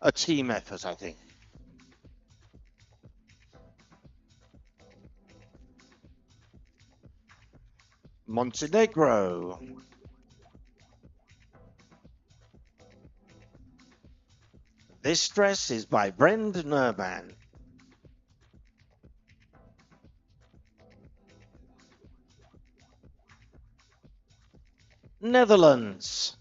A team effort, I think. Montenegro. This dress is by Brend Nerman. Netherlands.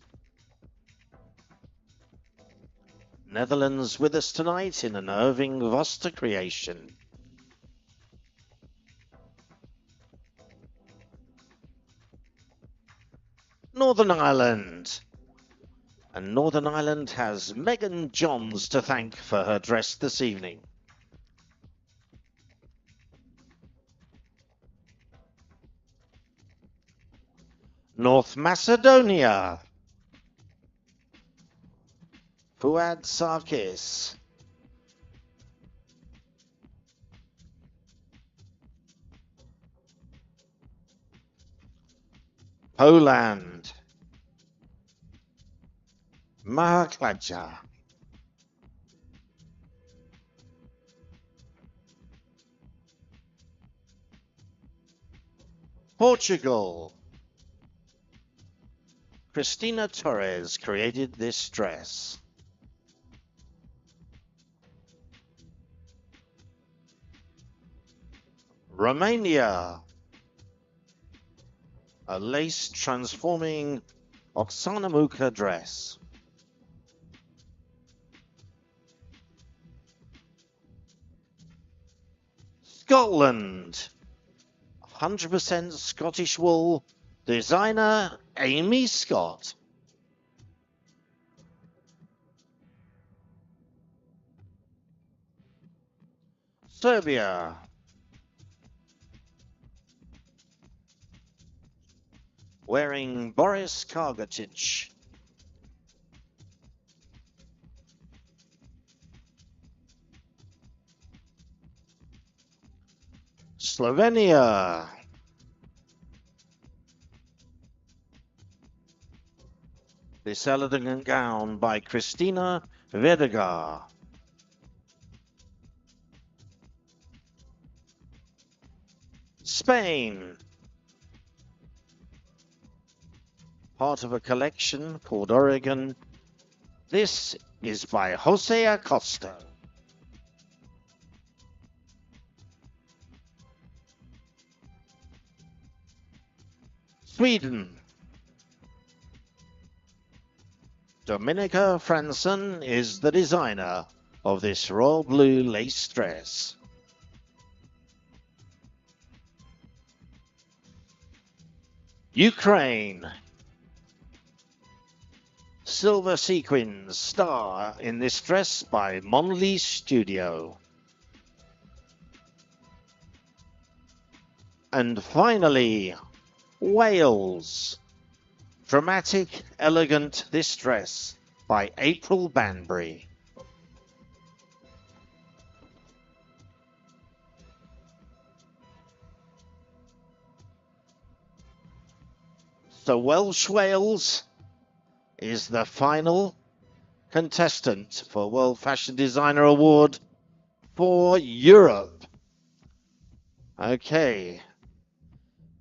Netherlands with us tonight in an Irving Voster creation. Northern Ireland. And Northern Ireland has Megan Johns to thank for her dress this evening. North Macedonia. Fuad Sarkis. Poland. Maha Kladja. Portugal. Cristina Torres created this dress. Romania. A lace transforming Oksana Muka dress. Scotland. 100% Scottish wool. Designer Amy Scott. Serbia. Wearing Boris Kargatic. Slovenia. This elegant gown by Christina Vedegar. Spain. Part of a collection called Oregon. This is by Jose Acosta. Sweden. Dominika Fransson is the designer of this royal blue lace dress. Ukraine. Silver sequins star in this dress by Monley Studio. And finally, Wales. Dramatic, elegant this dress by April Banbury. So Welsh Wales is the final contestant for World Fashion Designer Award for Europe. Okay.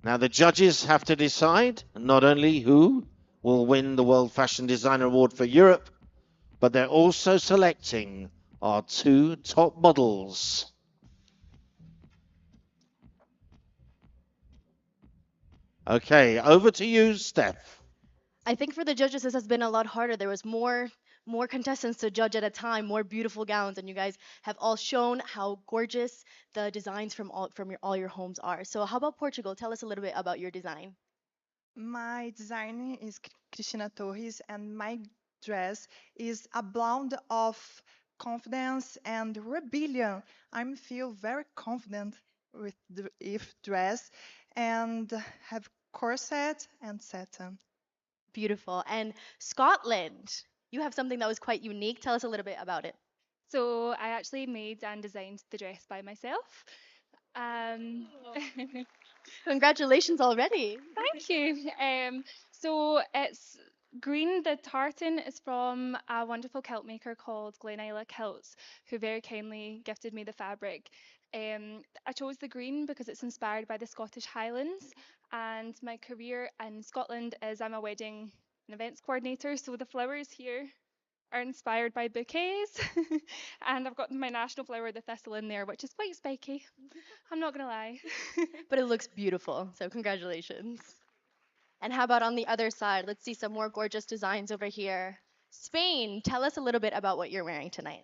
Now the judges have to decide not only who will win the World Fashion Designer Award for Europe, but they're also selecting our two top models. Okay, over to you, Steph. I think for the judges this has been a lot harder. There was more contestants to judge at a time, more beautiful gowns, and you guys have all shown how gorgeous the designs from all your homes are. So how about Portugal? Tell us a little bit about your design. My design is Cristina Torres, and my dress is a blend of confidence and rebellion. I feel very confident with the if dress and have corset and satin. Beautiful. And Scotland, you have something that was quite unique. Tell us a little bit about it. So I actually made and designed the dress by myself. Um, Congratulations already. Thank you. So it's green. The tartan is from a wonderful kilt maker called Glenila Kilts, who very kindly gifted me the fabric. I chose the green because it's inspired by the Scottish Highlands, and my career in Scotland is I'm a wedding and events coordinator. So the flowers here are inspired by bouquets, and I've got my national flower, the thistle, in there, which is quite spiky. I'm not gonna lie. But it looks beautiful. So congratulations. And how about on the other side? Let's see some more gorgeous designs over here. Spain, tell us a little bit about what you're wearing tonight.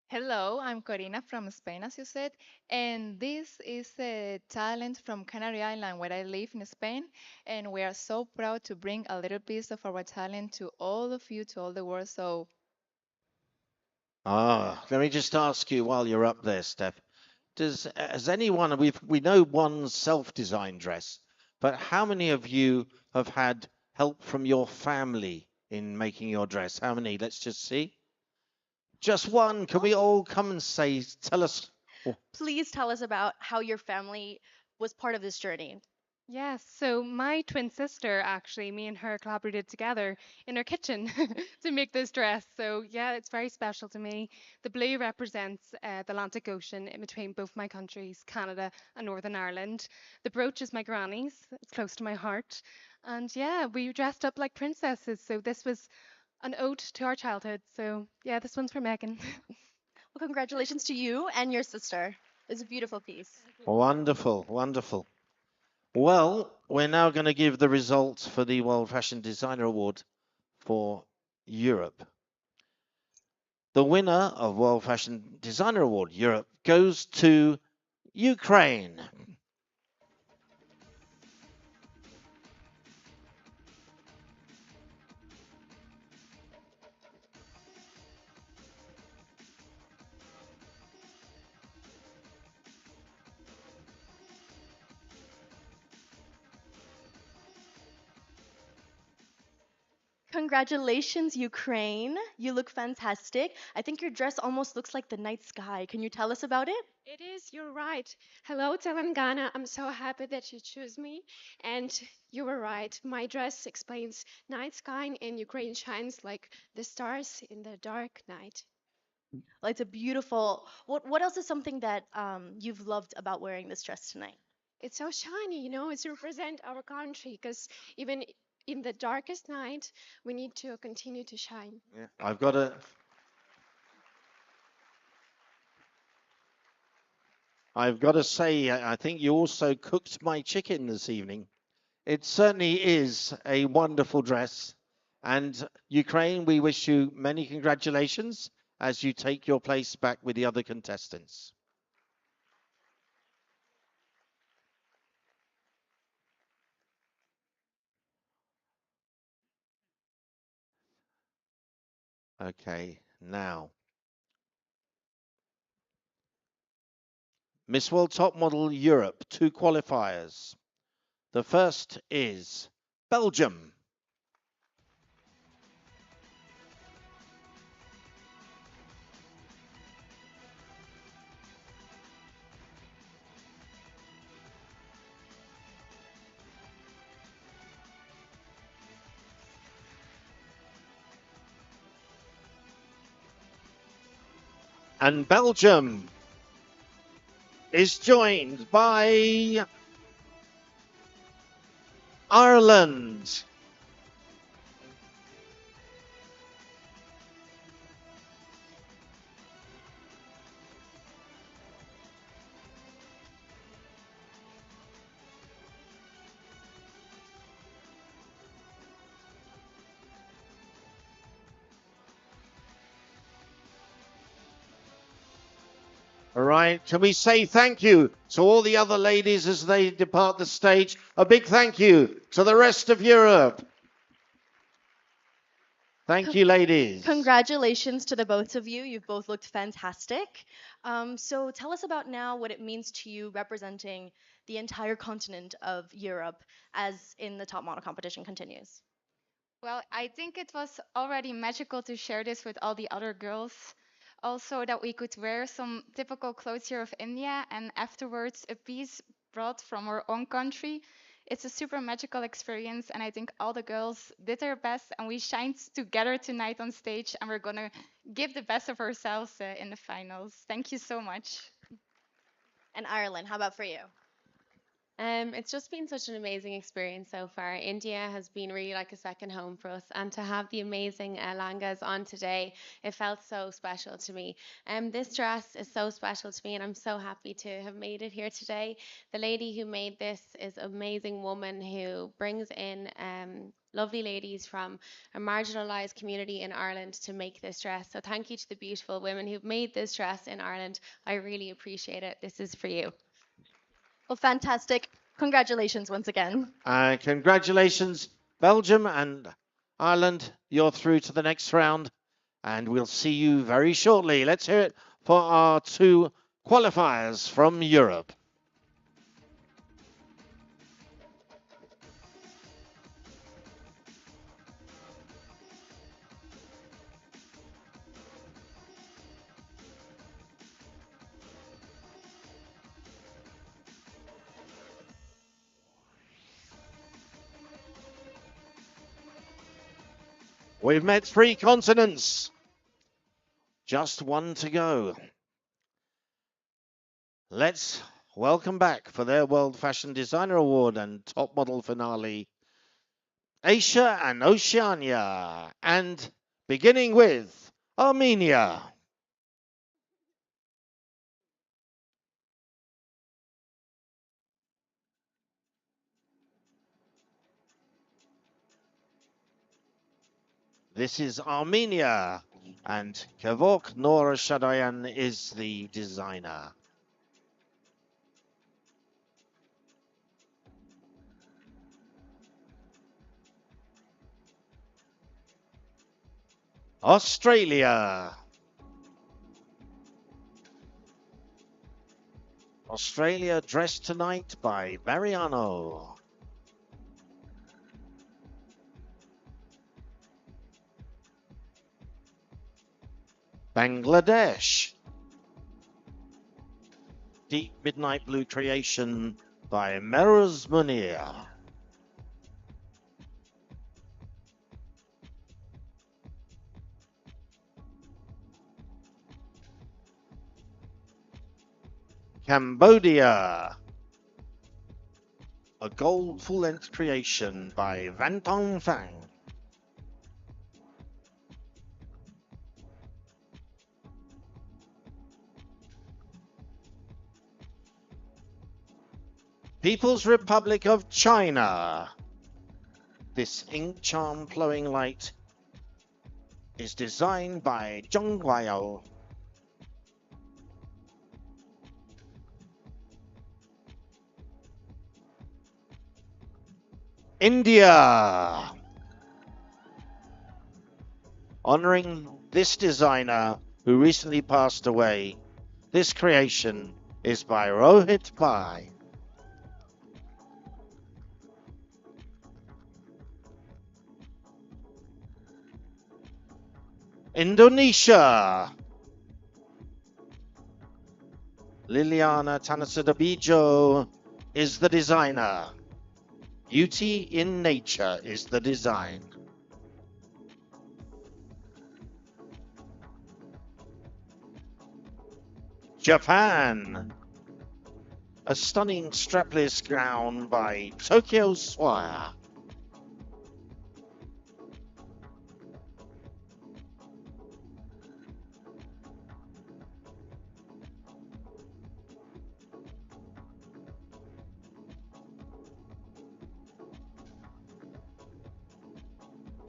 Hello, I'm Corina from Spain, as you said, and this is a talent from Canary Island where I live in Spain, and we are so proud to bring a little piece of our talent to all of you, to all the world. So, Let me just ask you while you're up there, Steph. Has anyone, we know one self-designed dress, but how many of you have had help from your family in making your dress? How many? Let's just see. Just one. Can we all come and tell us? Please tell us about how your family was part of this journey. Yes, so my twin sister, actually, me and her collaborated together in her kitchen to make this dress. So, yeah, it's very special to me. The blue represents the Atlantic Ocean in between both my countries, Canada and Northern Ireland. The brooch is my granny's, it's close to my heart. And yeah, we dressed up like princesses. So, this was an ode to our childhood. So, yeah, this one's for Megan. Well, congratulations to you and your sister. It's a beautiful piece. Wonderful, wonderful. Well, we're now going to give the results for the World Fashion Designer Award for Europe. The winner of World Fashion Designer Award Europe goes to Ukraine. Congratulations, Ukraine. You look fantastic. I think your dress almost looks like the night sky. Can you tell us about it? It is, you're right. Hello, Telangana. I'm so happy that you choose me. And you were right. My dress explains night sky, and Ukraine shines like the stars in the dark night. Well, it's a beautiful. What else is something that you've loved about wearing this dress tonight? It's so shiny, it's represent our country because even in the darkest night, we need to continue to shine. Yeah, I've got to say, I think you also cooked my chicken this evening. It certainly is a wonderful dress. And Ukraine, we wish you many congratulations as you take your place back with the other contestants. Okay, now. Miss World Top Model Europe, 2 qualifiers. The first is Belgium. And Belgium is joined by Ireland. All right, can we say thank you to all the other ladies as they depart the stage? A big thank you to the rest of Europe. Thank you, ladies. Congratulations to the both of you. You've both looked fantastic. So tell us about now what it means to you representing the entire continent of Europe as in the top model competition continues. Well, I think it was already magical to share this with all the other girls also that we could wear some typical clothes here of India and afterwards a piece brought from our own country. It's a super magical experience, and I think all the girls did their best, and we shined together tonight on stage, and we're gonna give the best of ourselves in the finals. Thank you so much. And Ireland, how about for you? It's just been such an amazing experience so far. India has been really like a second home for us, and to have the amazing langas on today, it felt so special to me. This dress is so special to me, and I'm so happy to have made it here today. The lady who made this is an amazing woman who brings in lovely ladies from a marginalised community in Ireland to make this dress. So thank you to the beautiful women who've made this dress in Ireland. I really appreciate it. This is for you. Well, fantastic. Congratulations once again. Congratulations, Belgium and Ireland. You're through to the next round, and we'll see you very shortly. Let's hear it for our two qualifiers from Europe. We've met 3 continents. Just 1 to go. Let's welcome back for their World Fashion Designer Award and Top Model finale, Asia and Oceania. And beginning with Armenia. This is Armenia, and Kevork Nourashadayan is the designer. Australia. Australia dressed tonight by Mariano. Bangladesh. Deep Midnight Blue creation by Mehruz Munir. Cambodia. A gold full-length creation by Vantong Phang. People's Republic of China. This ink charm flowing light is designed by Zhong Guiyao. India. Honoring this designer who recently passed away, this creation is by Rohit Pai. Indonesia. Liliana Tanasudabijo is the designer. Beauty in nature is the design. Japan. A stunning strapless gown by Tokyo Swire.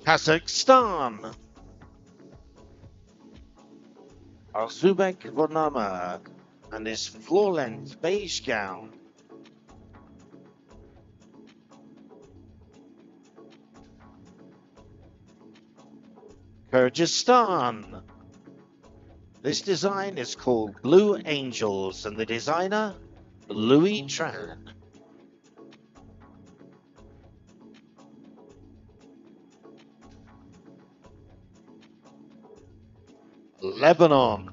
Kazakhstan. Arzubek Vonama and his floor-length beige gown. Kyrgyzstan. This design is called Blue Angels and the designer, Louis Tran. Lebanon.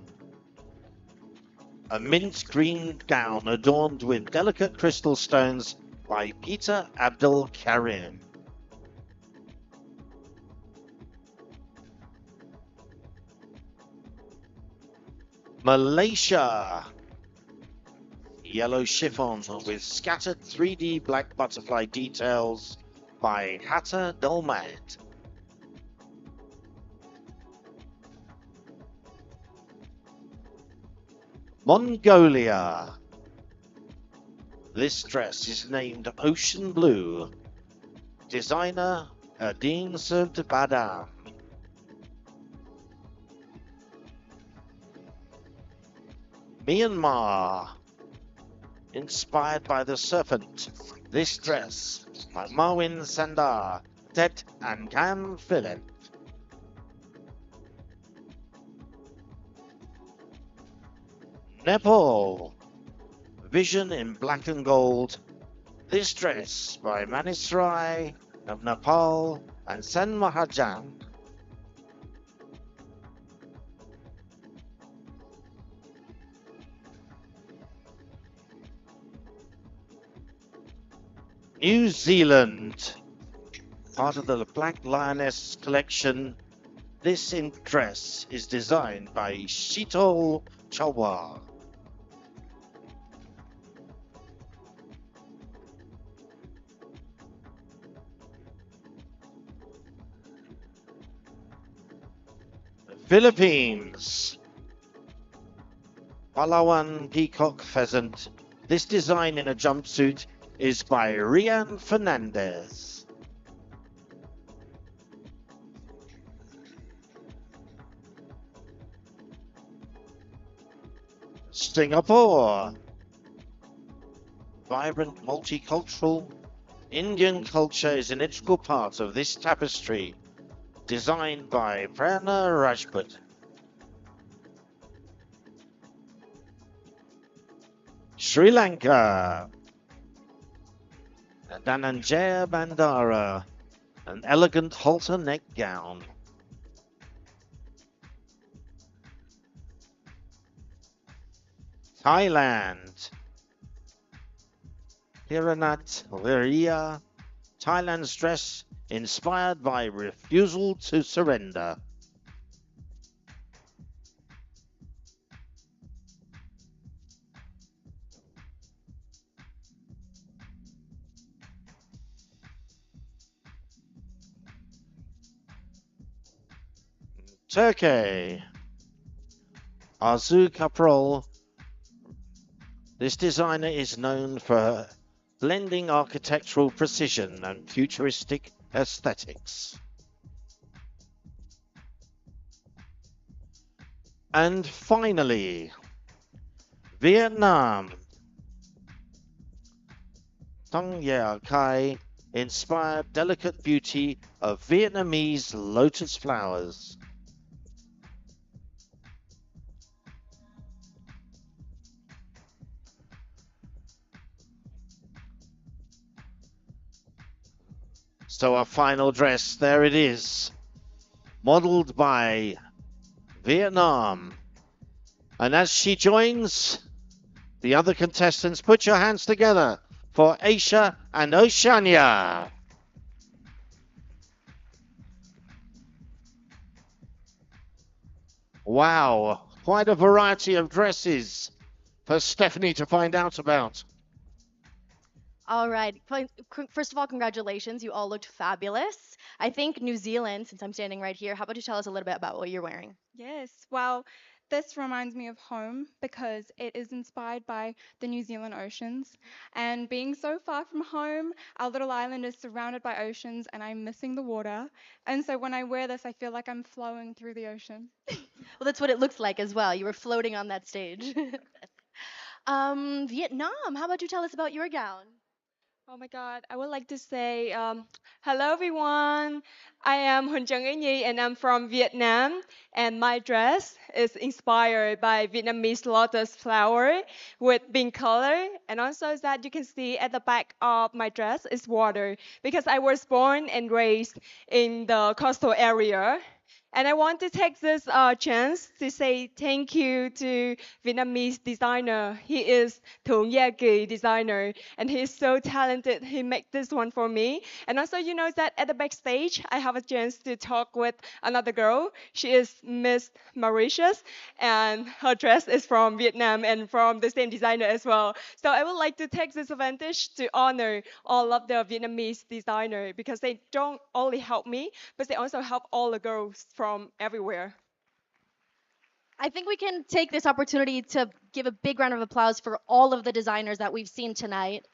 a mint green gown adorned with delicate crystal stones by Peter Abdul Karim. Malaysia. Yellow chiffon with scattered 3D black butterfly details by Hatta Dolmad. Mongolia. This dress is named Ocean Blue. Designer Adin Badam. Myanmar. Inspired by the serpent. This dress by Marwin Sandar, Tet and Cam Philip. Nepal. Vision in black and gold. This dress by Manis Rai of Nepal and Sen Mahajan. New Zealand. Part of the Black Lioness collection. This dress is designed by Shito Chawa. Philippines. Palawan peacock pheasant. This design in a jumpsuit is by Rian Fernandez. Singapore. Vibrant, multicultural Indian culture is an integral part of this tapestry, designed by Prerna Rajput. Sri Lanka. Dhananjaya Bandara, an elegant halter neck gown. Thailand. Hiranat Viria, Thailand's dress inspired by refusal to surrender. Turkey. Arzu Kaprol. This designer is known for blending architectural precision and futuristic aesthetics. And finally, Vietnam. Thong Yer Khai inspired delicate beauty of Vietnamese lotus flowers. So our final dress, there it is, modeled by Vietnam. And as she joins the other contestants, put your hands together for Asia and Oceania. Wow, quite a variety of dresses for Stephanie to find out about. All right. First of all, congratulations. You all looked fabulous. I think New Zealand, since I'm standing right here, how about you tell us a little bit about what you're wearing? Yes, well, this reminds me of home because it is inspired by the New Zealand oceans. And being so far from home, our little island is surrounded by oceans and I'm missing the water. And so when I wear this, I feel like I'm flowing through the ocean. Well, that's what it looks like as well. You were floating on that stage. Vietnam, how about you tell us about your gown? Oh my God, I would like to say, hello everyone. I am Huân Trân Ý Nhi and I'm from Vietnam. And my dress is inspired by Vietnamese lotus flower with pink color. And also that you can see at the back of my dress is water because I was born and raised in the coastal area. And I want to take this chance to say thank you to Vietnamese designer. He is Thượng Gia Kỳ designer, and he's so talented. He made this one for me. And also, you know that at the backstage, I have a chance to talk with another girl. She is Miss Mauritius, and her dress is from Vietnam and from the same designer as well. So I would like to take this advantage to honor all of the Vietnamese designer because they don't only help me, but they also help all the girls from everywhere. I think we can take this opportunity to give a big round of applause for all of the designers that we've seen tonight.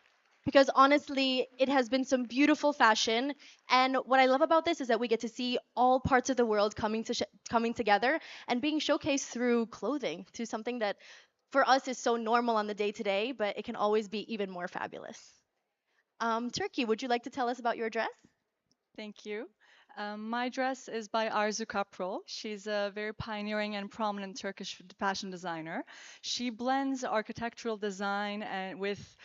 Because honestly, it has been some beautiful fashion. And what I love about this is that we get to see all parts of the world coming together and being showcased through clothing, to something that for us is so normal on the day to day, but it can always be even more fabulous. Turkey, would you like to tell us about your dress? Thank you. My dress is by Arzu Kaprol. She's a very pioneering and prominent Turkish fashion designer. She blends architectural design and with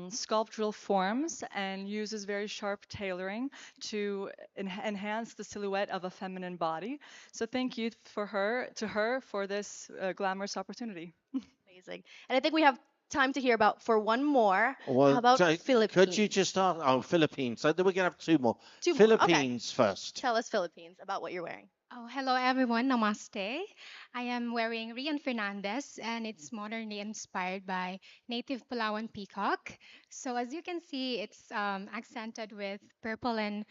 sculptural forms and uses very sharp tailoring to enhance the silhouette of a feminine body. So thank you to her for this glamorous opportunity. Amazing. And I think we have time to hear about for one more. Well, How about Philippines? could you just start? Oh, Philippines. So then we're going to have two more. Two more, okay. Philippines first. Tell us Philippines about what you're wearing. Oh, hello everyone. Namaste. I am wearing Rian Fernandez and it's modernly inspired by native Palawan peacock. So as you can see, it's accented with purple and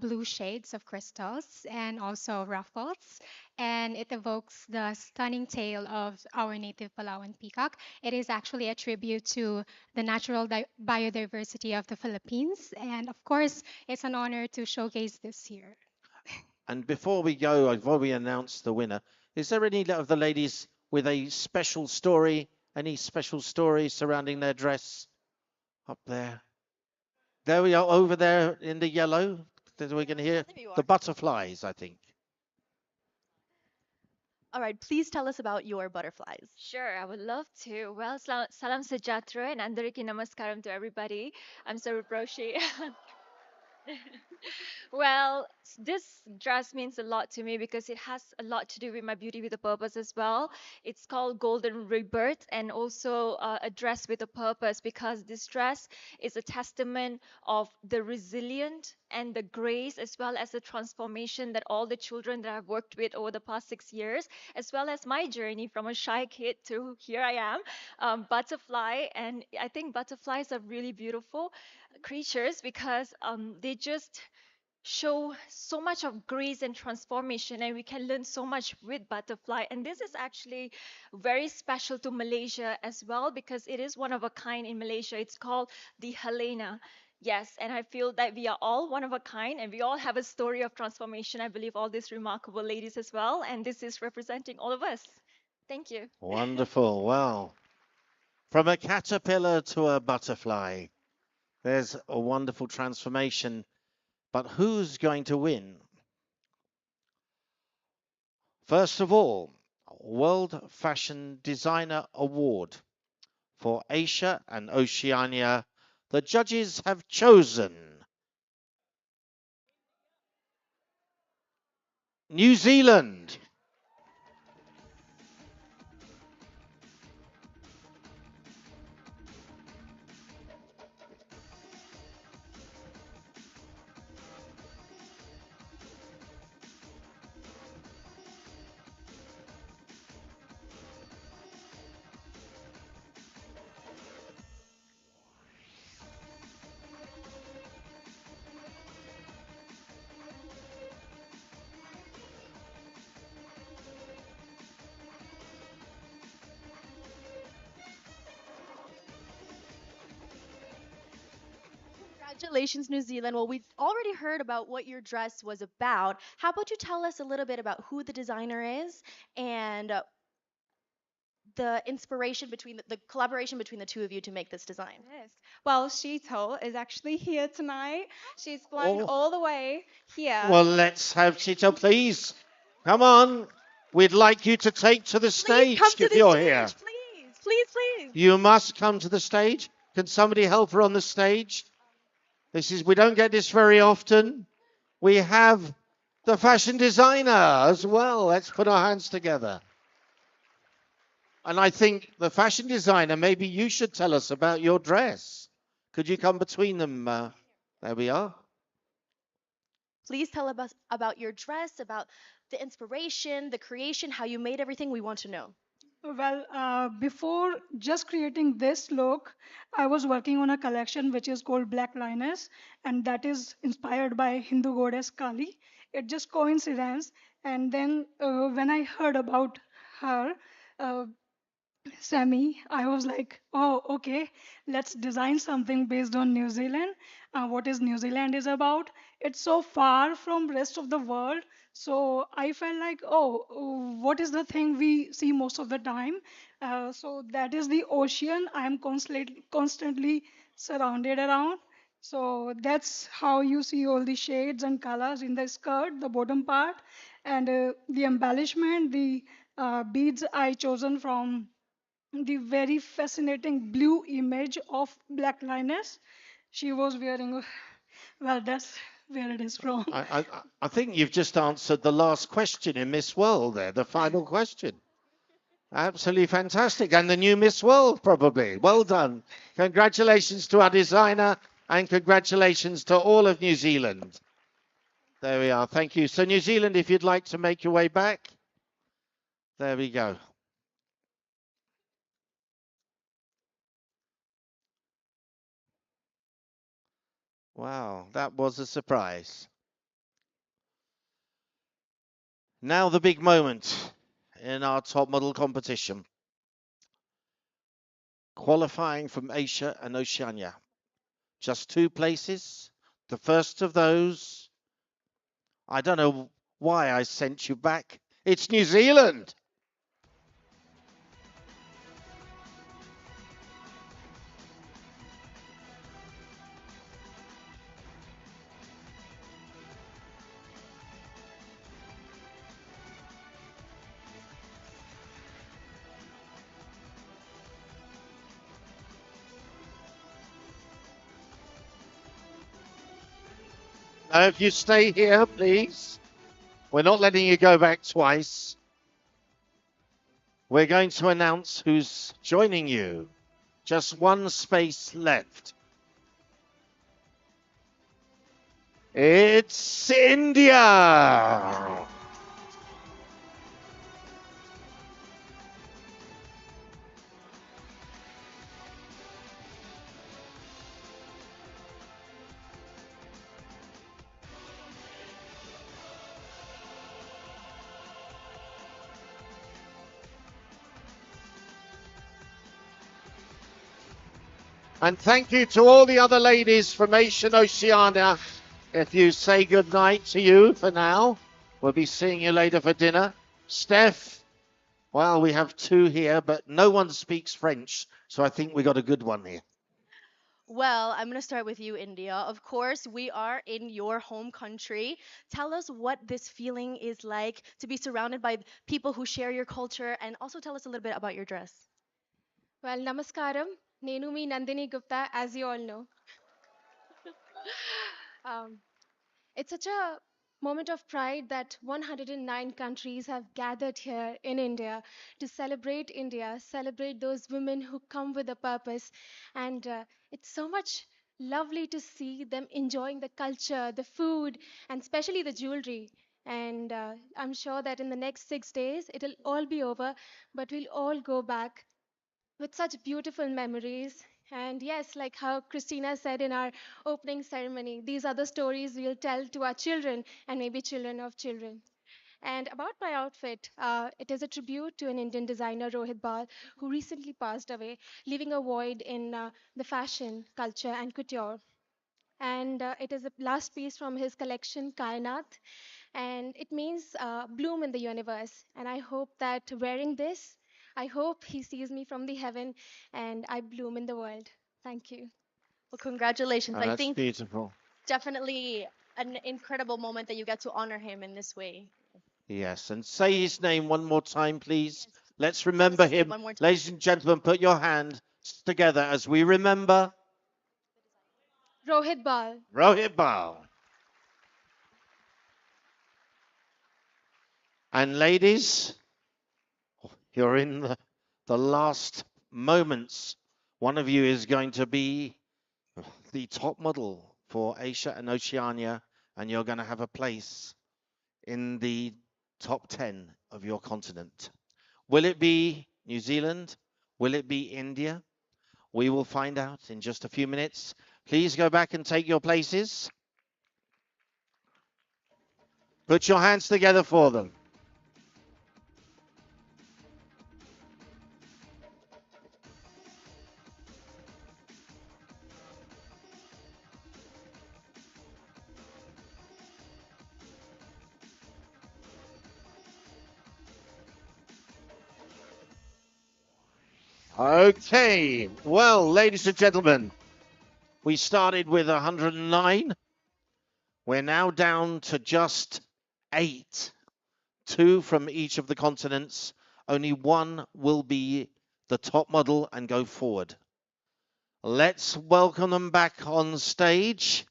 blue shades of crystals and also ruffles. And it evokes the stunning tail of our native Palawan peacock. It is actually a tribute to the natural biodiversity of the Philippines. And of course, it's an honor to showcase this here. And before we announce the winner, is there any of the ladies with a special story, any special story surrounding their dress up there? There we are, over there in the yellow. We're going to hear the butterflies, I think. All right, please tell us about your butterflies. Sure, I would love to. Well, salam sejahtera and andariki namaskaram to everybody. I'm Saru Proshi. Well, this dress means a lot to me because it has a lot to do with my beauty with a purpose as well. It's called Golden Rebirth and also a dress with a purpose because this dress is a testament of the resilient and the grace as well as the transformation that all the children that I've worked with over the past 6 years, as well as my journey from a shy kid to here I am, butterfly. And I think butterflies are really beautiful creatures because they just show so much of grace and transformation and we can learn so much with butterfly. And this is actually very special to Malaysia as well because it is one of a kind in Malaysia. It's called the Helena. Yes, and I feel that we are all one of a kind and we all have a story of transformation. I believe all these remarkable ladies as well, and this is representing all of us. Thank you. Wonderful. Well, from a caterpillar to a butterfly, there's a wonderful transformation. But who's going to win? First of all, World Fashion Designer Award for Asia and Oceania. The judges have chosen New Zealand. Congratulations, New Zealand. Well, we've already heard about what your dress was about. How about you tell us a little bit about who the designer is and the inspiration between the collaboration between the two of you to make this design? Yes. Well, Sheetal is actually here tonight. She's flying all the way here. Well, let's have Chito, please. Come on. We'd like you to take to the stage if you're here. Please. You must come to the stage. Can somebody help her on the stage? We don't get this very often. We have the fashion designer as well. Let's put our hands together. And I think the fashion designer, maybe you should tell us about your dress. Could you come between them? There we are. Please tell us about your dress, about the inspiration, the creation, how you made everything. We want to know. Well, before just creating this look, I was working on a collection which is called Black Lioness, and that is inspired by Hindu goddess Kali. It just coincidence. And then when I heard about her, uh, Sammy, I was like, oh, okay, let's design something based on New Zealand. What is New Zealand is about? It's so far from rest of the world. So I felt like, oh, what is the thing we see most of the time? So that is the ocean. I am constantly surrounded around. So that's how you see all the shades and colors in the skirt, the bottom part, and the embellishment, the beads I chosen from the very fascinating blue image of Black Lioness. She was wearing, well, that's where it is from. I think you've just answered the last question in Miss World there, the final question. Absolutely fantastic. And the new Miss World, probably. Well done. Congratulations to our designer and congratulations to all of New Zealand. There we are. Thank you. So New Zealand, if you'd like to make your way back. There we go. Wow, that was a surprise. Now the big moment in our top model competition. Qualifying from Asia and Oceania. Just 2 places. The first of those, I don't know why I sent you back. It's New Zealand. Now, if you stay here, please. We're not letting you go back twice. We're going to announce who's joining you. Just 1 space left. It's India. And thank you to all the other ladies from Asia and Oceania. If you say goodnight to you for now, we'll be seeing you later for dinner. Steph, well, we have 2 here, but no one speaks French, so I think we got a good one here. Well, I'm going to start with you, India. Of course, we are in your home country. Tell us what this feeling is like to be surrounded by people who share your culture, and also tell us a little bit about your dress. Well, namaskaram. Nenu mi Nandini Gupta, as you all know. It's such a moment of pride that 109 countries have gathered here in India to celebrate India, celebrate those women who come with a purpose. And it's so much lovely to see them enjoying the culture, the food, and especially the jewelry. And I'm sure that in the next 6 days, it'll all be over, but we'll all go back with such beautiful memories. And yes, like how Christina said in our opening ceremony, these are the stories we'll tell to our children and maybe children of children. And about my outfit, it is a tribute to an Indian designer, Rohit Bal, who recently passed away, leaving a void in the fashion, culture, and couture. And it is a last piece from his collection, Kainat, and it means bloom in the universe. And I hope that wearing this, I hope he sees me from the heaven and I bloom in the world. Thank you. Well, congratulations. I That's think beautiful. definitely an incredible moment that you get to honor him in this way. Yes, and say his name one more time, please. Let's remember him. One more time. Ladies and gentlemen, put your hands together as we remember Rohit Bal. Rohit Bal. And ladies, you're in the last moments. One of you is going to be the top model for Asia and Oceania, and you're going to have a place in the top 10 of your continent. Will it be New Zealand? Will it be India? We will find out in just a few minutes. Please go back and take your places. Put your hands together for them. Okay, well, ladies and gentlemen, we started with 109. We're now down to just 8. 2 from each of the continents. Only 1 will be the top model and go forward. Let's welcome them back on stage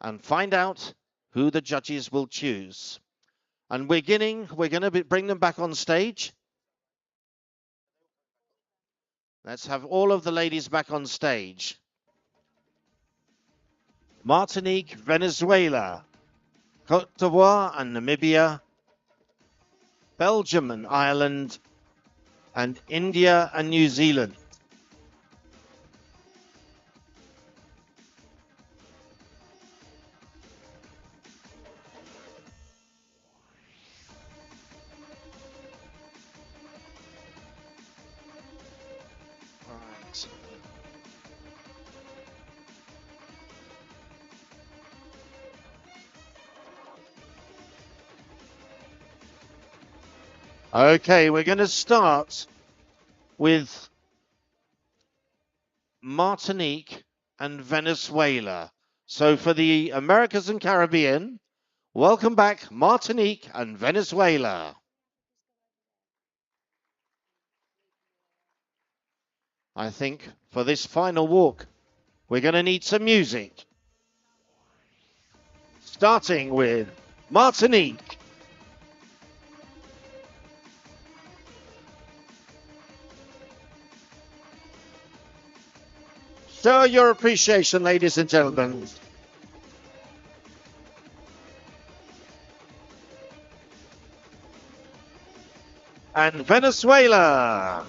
and find out who the judges will choose. And we're going to bring them back on stage. Let's have all of the ladies back on stage. Martinique, Venezuela, Côte d'Ivoire and Namibia, Belgium and Ireland, and India and New Zealand. Okay, we're going to start with Martinique and Venezuela. So for the Americas and Caribbean, welcome back Martinique and Venezuela. I think for this final walk, we're going to need some music. Starting with Martinique. Show your appreciation, ladies and gentlemen. And Venezuela.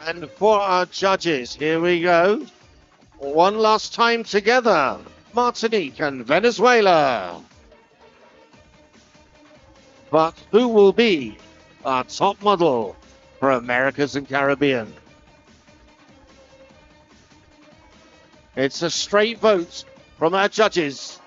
And for our judges, here we go. One last time together, Martinique and Venezuela. But who will be our top model for Americas and Caribbean? It's a straight vote from our judges.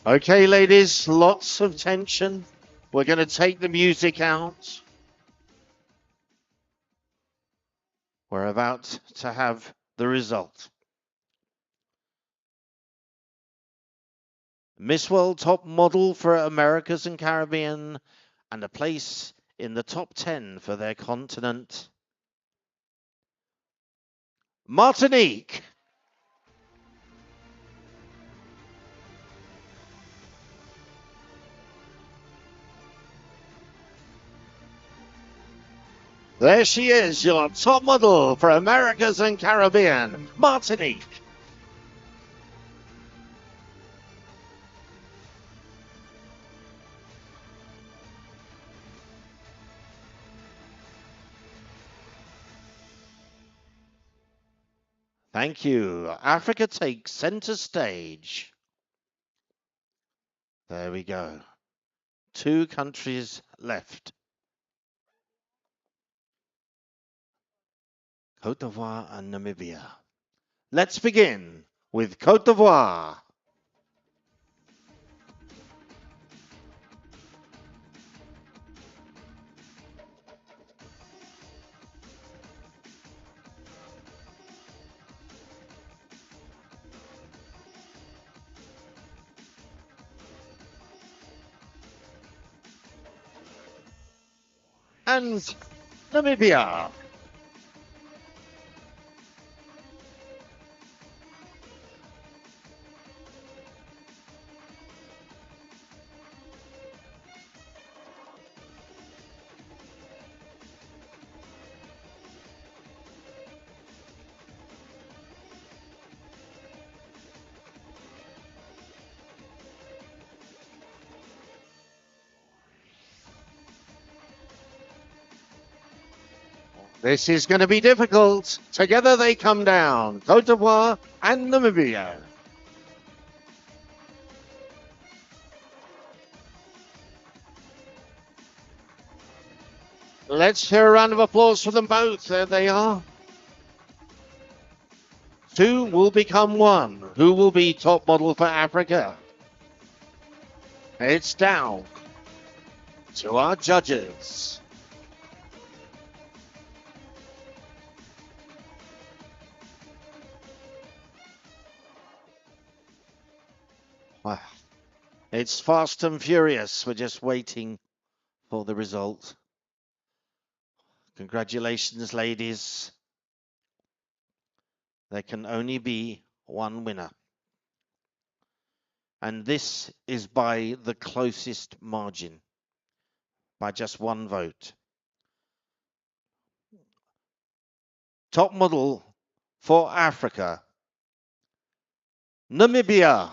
Okay, ladies, lots of tension. We're going to take the music out. We're about to have the result. Miss World top model for Americas and Caribbean and a place in the top 10 for their continent. Martinique. There she is, your top model for Americas and Caribbean, Martinique. Thank you. Africa takes center stage. There we go. 2 countries left. Cote d'Ivoire and Namibia. Let's begin with Cote d'Ivoire. And Namibia. This is going to be difficult. Together they come down. Cote d'Ivoire and Namibia. Let's hear a round of applause for them both. There they are. Two will become one. Who will be top model for Africa? It's down to our judges. Wow. It's fast and furious. We're just waiting for the result. Congratulations, ladies. There can only be one winner. And this is by the closest margin, by just one vote. Top model for Africa, Namibia.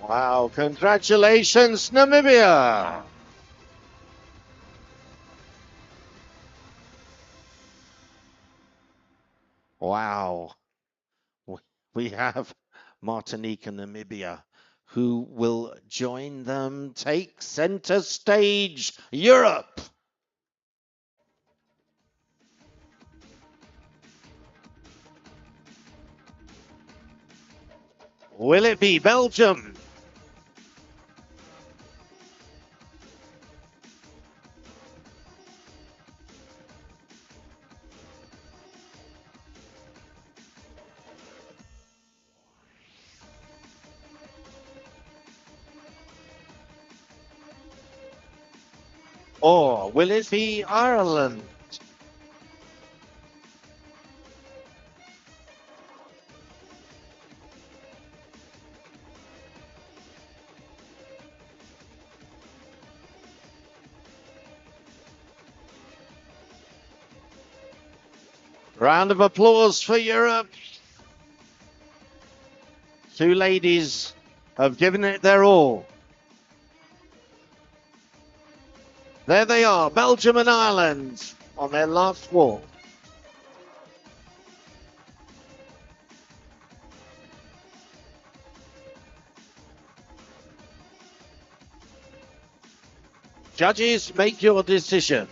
Wow, congratulations, Namibia. Wow. We have Martinique and Namibia. Who will join them? Take center stage, Europe. Will it be Belgium? Or will it be Ireland? Round of applause for Europe. Two ladies have given it their all. There they are, Belgium and Ireland on their last walk. Judges, make your decision.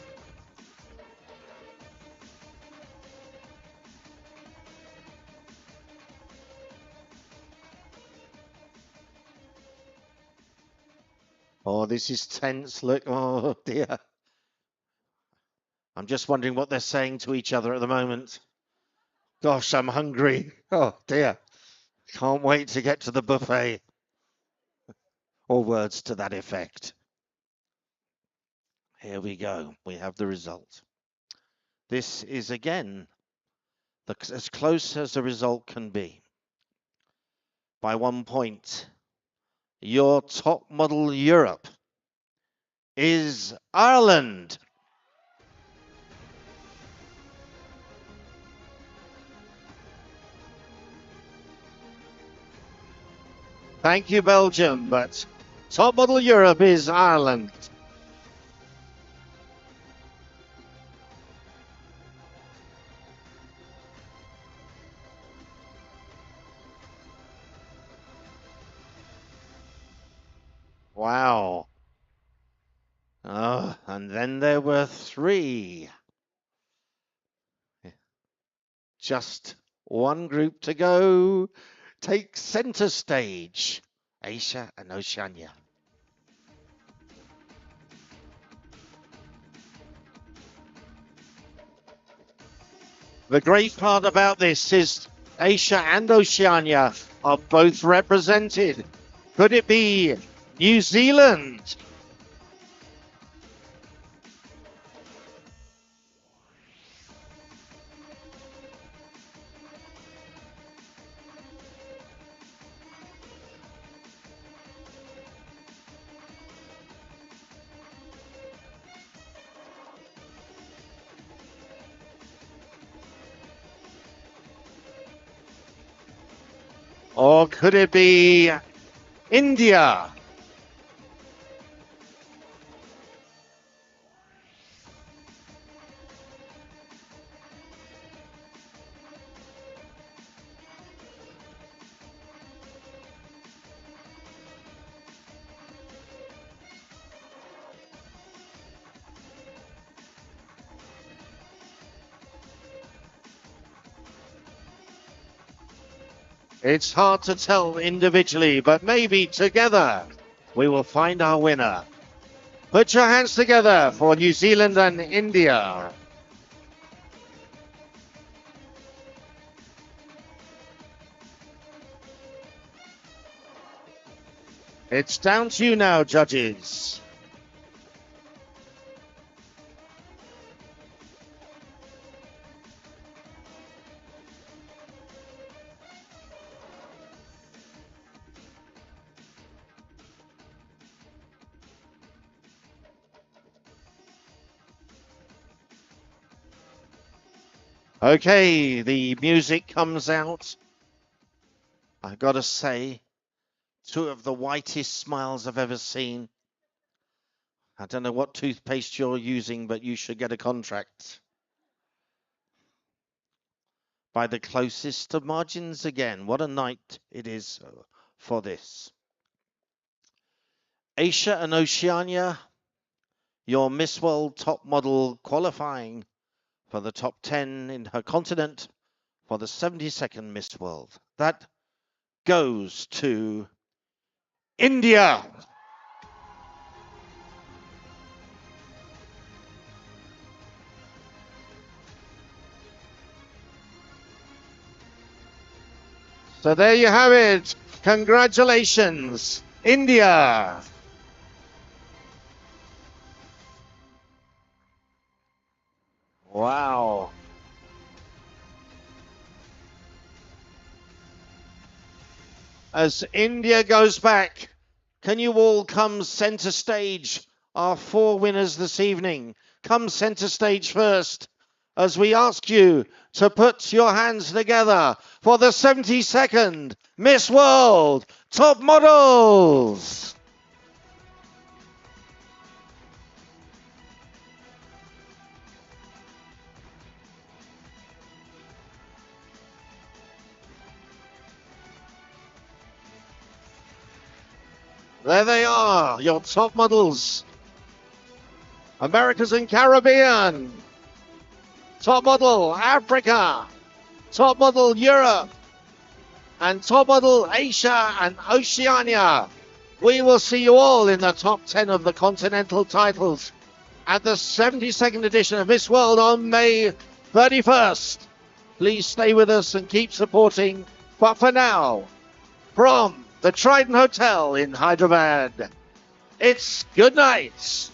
Oh, this is tense. Look, oh dear. I'm just wondering what they're saying to each other at the moment. Gosh, I'm hungry. Oh dear. Can't wait to get to the buffet. Or words to that effect. Here we go. We have the result. This is again as close as the result can be. By 1 point. Your top model Europe is Ireland. Thank you, Belgium, but top model Europe is Ireland. Wow. Oh, and then there were 3. Just one group to go. Take center stage, Asia and Oceania. The great part about this is Asia and Oceania are both represented. Could it be New Zealand? Or could it be India? It's hard to tell individually, but maybe together we will find our winner. Put your hands together for New Zealand and India. It's down to you now, judges. Okay, the music comes out. I've got to say, 2 of the whitest smiles I've ever seen. I don't know what toothpaste you're using, but you should get a contract. By the closest of margins again. What a night it is for this. Asia and Oceania, your Miss World top model qualifying for the top 10 in her continent for the 72nd Miss World. That goes to India. So there you have it. Congratulations, India. Wow. As India goes back, can you all come center stage? Our 4 winners this evening. Come center stage first as we ask you to put your hands together for the 72nd Miss World Top Models. There they are, your top models. Americas and Caribbean. Top model Africa. Top model Europe. And top model Asia and Oceania. We will see you all in the top 10 of the continental titles at the 72nd edition of Miss World on May 31st. Please stay with us and keep supporting. But for now, from the Trident Hotel in Hyderabad, it's good night.